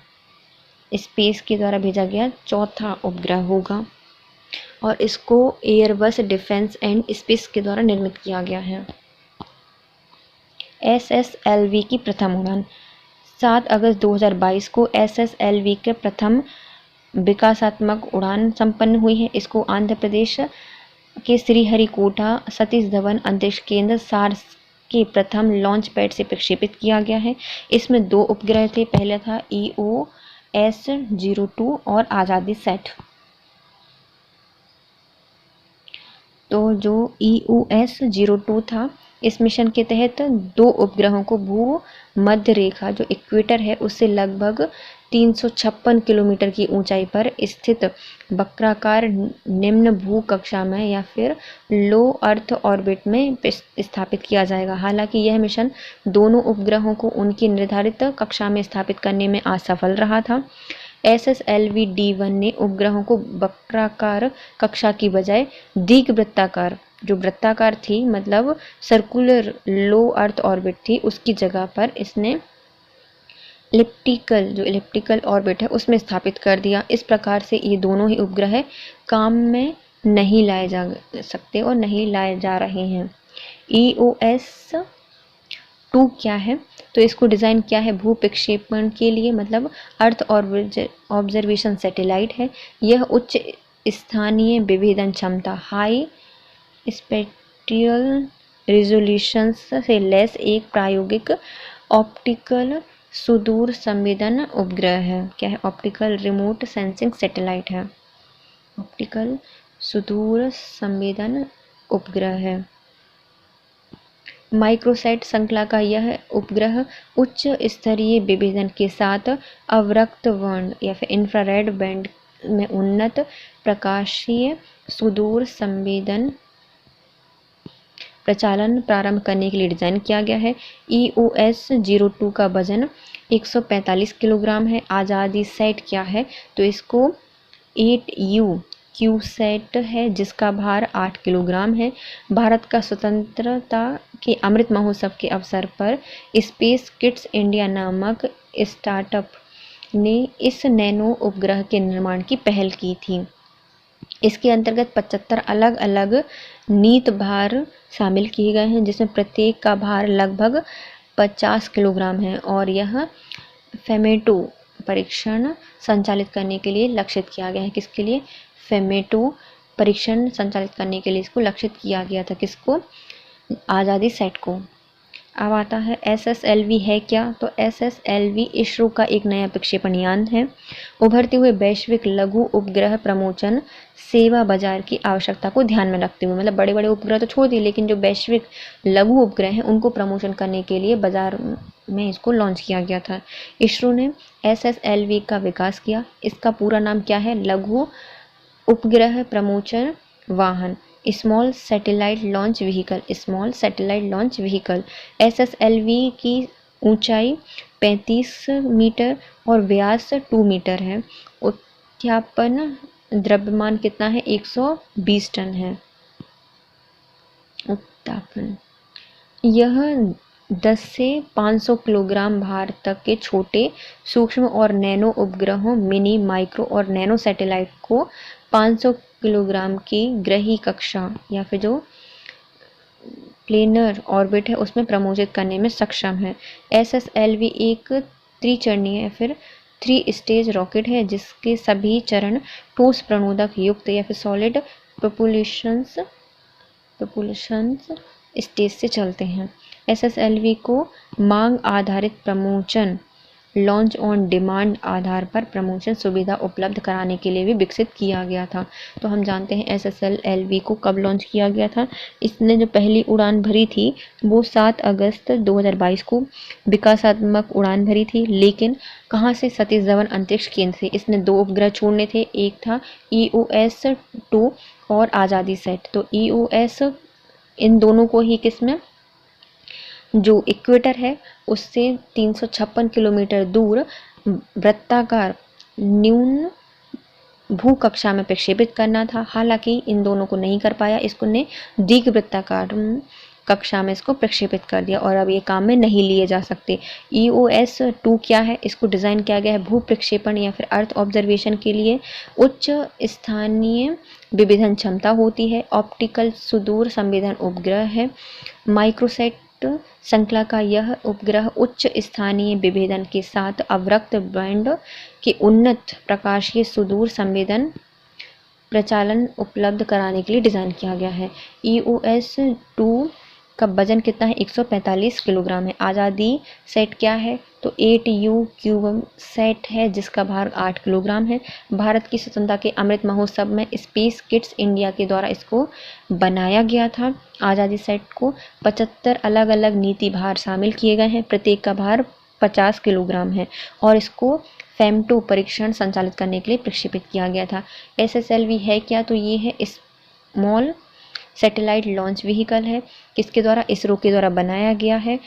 स्पेस के द्वारा भेजा गया चौथा उपग्रह होगा और इसको एयरबस डिफेंस एंड स्पेस के द्वारा निर्मित किया गया है। SSLV की प्रथम उड़ान 7 अगस्त 2022 को SSLV के प्रथम विकासात्मक उड़ान संपन्न हुई है। इसको आंध्र प्रदेश के श्रीहरिकोटा सतीश धवन अंतरिक्ष केंद्र सार्स के प्रथम लॉन्च पैड से प्रक्षेपित किया गया है। इसमें 2 उपग्रह थे, पहला था EOS-02 और आज़ादी सेट। तो जो EOS-02 था, इस मिशन के तहत 2 उपग्रहों को भू मध्य रेखा जो इक्वेटर है उससे लगभग 356 किलोमीटर की ऊंचाई पर स्थित वक्राकार निम्न भू कक्षा में या फिर लो अर्थ ऑर्बिट में स्थापित किया जाएगा। हालांकि यह मिशन दोनों उपग्रहों को उनकी निर्धारित कक्षा में स्थापित करने में असफल रहा था। SSLV-D1 ने उपग्रहों को वक्राकार कक्षा की बजाय दीर्घवृत्ताकार, जो वृत्ताकार थी मतलब सर्कुलर लो अर्थ ऑर्बिट थी, उसकी जगह पर इसने इलिप्टिकल, जो इलिप्टिकल ऑर्बिट है उसमें स्थापित कर दिया। इस प्रकार से ये दोनों ही उपग्रह काम में नहीं लाए जा सकते और नहीं लाए जा रहे हैं। EOS-2 क्या है? तो इसको डिज़ाइन किया है भू प्रक्षेपण के लिए, मतलब अर्थ ऑब्जर्वेशन सैटेलाइट है। यह उच्च स्थानीय विभेदन क्षमता, हाई स्पेक्ट्रल रिजोल्यूशन से लैस एक प्रायोगिक ऑप्टिकल सुदूर संवेदन उपग्रह है। क्या है? ऑप्टिकल रिमोट सेंसिंग सैटेलाइट है, ऑप्टिकल सुदूर संवेदन उपग्रह है। माइक्रोसैट श्रृंखला का यह उपग्रह उच्च स्तरीय विभेदन के साथ अवरक्त वर्ण या फिर इंफ्रारेड बैंड में उन्नत प्रकाशीय सुदूर संवेदन प्रचालन प्रारंभ करने के लिए डिज़ाइन किया गया है। EOS-02 का वजन 145 किलोग्राम है। आज़ादी सेट क्या है? तो इसको 8U क्यूसैट है जिसका भार 8 किलोग्राम है। भारत का स्वतंत्रता के अमृत महोत्सव के अवसर पर स्पेस किड्स इंडिया नामक स्टार्टअप ने इस नैनो उपग्रह के निर्माण की पहल की थी। इसके अंतर्गत 75 अलग अलग नीत भार शामिल किए गए हैं, जिसमें प्रत्येक का भार लगभग 50 किलोग्राम है और यह फेमेटो परीक्षण संचालित करने के लिए लक्षित किया गया है। किसके लिए? फेमेटो परीक्षण संचालित करने के लिए इसको लक्षित किया गया था। किसको? आज़ादी सेट को। अब आता है SSLV है क्या? तो SSLV इसरो का एक नया प्रक्षेपण यान है। उभरते हुए वैश्विक लघु उपग्रह प्रमोशन सेवा बाजार की आवश्यकता को ध्यान में रखते हुए, मतलब बड़े बड़े उपग्रह तो छोड़ दिए, लेकिन जो वैश्विक लघु उपग्रह हैं उनको प्रमोशन करने के लिए बाजार में इसको लॉन्च किया गया था। इसरो ने SSLV का विकास किया। इसका पूरा नाम क्या है? लघु उपग्रह प्रमोशन वाहन, small satellite launch vehicle, small satellite launch vehicle. SSLV की ऊंचाई 35 मीटर और व्यास 2 मीटर है। उत्क्षेपण द्रव्यमान कितना है? 120 टन है। उत्क्षेपण यह 10 से 500 किलोग्राम भार तक के छोटे, सूक्ष्म और नैनो उपग्रहों, मिनी, माइक्रो और नैनो सैटेलाइट को 500 किलोग्राम की ग्रही कक्षा या फिर जो प्लेनर ऑर्बिट है उसमें प्रमोजित करने में सक्षम है। SSLV एक त्रिचरणीय या फिर 3 स्टेज रॉकेट है जिसके सभी चरण ठोस प्रणोदक युक्त या फिर सॉलिड प्रपोल्शंस स्टेज से चलते हैं। SSLV को मांग आधारित प्रमोशन, लॉन्च ऑन डिमांड आधार पर प्रमोशन सुविधा उपलब्ध कराने के लिए भी विकसित किया गया था। तो हम जानते हैं SSLV को कब लॉन्च किया गया था। इसने जो पहली उड़ान भरी थी वो 7 अगस्त 2022 को विकासात्मक उड़ान भरी थी। लेकिन कहाँ से? सतीश धवन अंतरिक्ष केंद्र से। इसने 2 उपग्रह छोड़ने थे, एक था EOS-2 और आज़ादी सेट। तो EOS इन दोनों को ही किसमें, जो इक्वेटर है उससे 356 किलोमीटर दूर वृत्ताकार न्यून भूकक्षा में प्रक्षेपित करना था। हालांकि इन दोनों को नहीं कर पाया, इसको ने दीर्घ वृत्ताकार कक्षा में इसको प्रक्षेपित कर दिया और अब ये काम में नहीं लिए जा सकते। EOS-2 क्या है? इसको डिज़ाइन किया गया है भू प्रक्षेपण या फिर अर्थ ऑब्जर्वेशन के लिए। उच्च स्थानीय विभेदन क्षमता होती है। ऑप्टिकल सुदूर संवेदन उपग्रह है। माइक्रोसैट श्रृंखला का यह उपग्रह उच्च स्थानीय विभेदन के साथ अवरक्त बैंड के उन्नत प्रकाशीय सुदूर संवेदन प्रचालन उपलब्ध कराने के लिए डिज़ाइन किया गया है। EOS-2 का वजन कितना है? 145 किलोग्राम है। आज़ादी सेट क्या है? तो 8U क्यूब सेट है जिसका भार 8 किलोग्राम है। भारत की स्वतंत्रता के अमृत महोत्सव में स्पेस किड्स इंडिया के द्वारा इसको बनाया गया था। आज़ादी सेट को 75 अलग अलग नीति भार शामिल किए गए हैं। प्रत्येक का भार 50 किलोग्राम है और इसको फेमेटो परीक्षण संचालित करने के लिए प्रक्षेपित किया गया था। SSLV है क्या? तो ये है स्मॉल सैटेलाइट लॉन्च व्हीकल है। किसके द्वारा? इसरो के द्वारा बनाया गया है।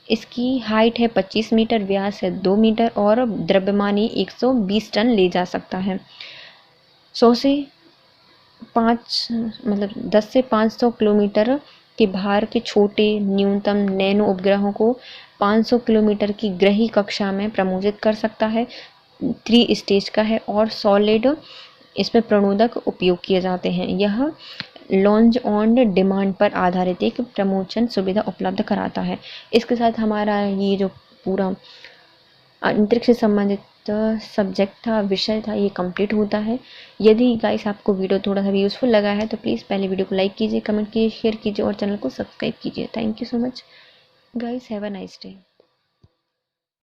इसकी हाइट है 25 मीटर, व्यास है 2 मीटर और द्रव्यमान 120 टन ले जा सकता है। 10 से 500 किलोमीटर के भार के छोटे न्यूनतम नैनो उपग्रहों को 500 किलोमीटर की ग्रही कक्षा में प्रमोजित कर सकता है। 3 स्टेज का है और सॉलिड इसमें प्रणोदक उपयोग किए जाते हैं। यह लॉन्च ऑन डिमांड पर आधारित एक प्रमोशन सुविधा उपलब्ध कराता है। इसके साथ हमारा ये जो पूरा अंतरिक्ष से संबंधित सब्जेक्ट था, विषय था, ये कंप्लीट होता है। यदि गाइस आपको वीडियो थोड़ा सा भी यूज़फुल लगा है तो प्लीज़ पहले वीडियो को लाइक कीजिए, कमेंट कीजिए, शेयर कीजिए और चैनल को सब्सक्राइब कीजिए। Thank you so much guys, have a nice day.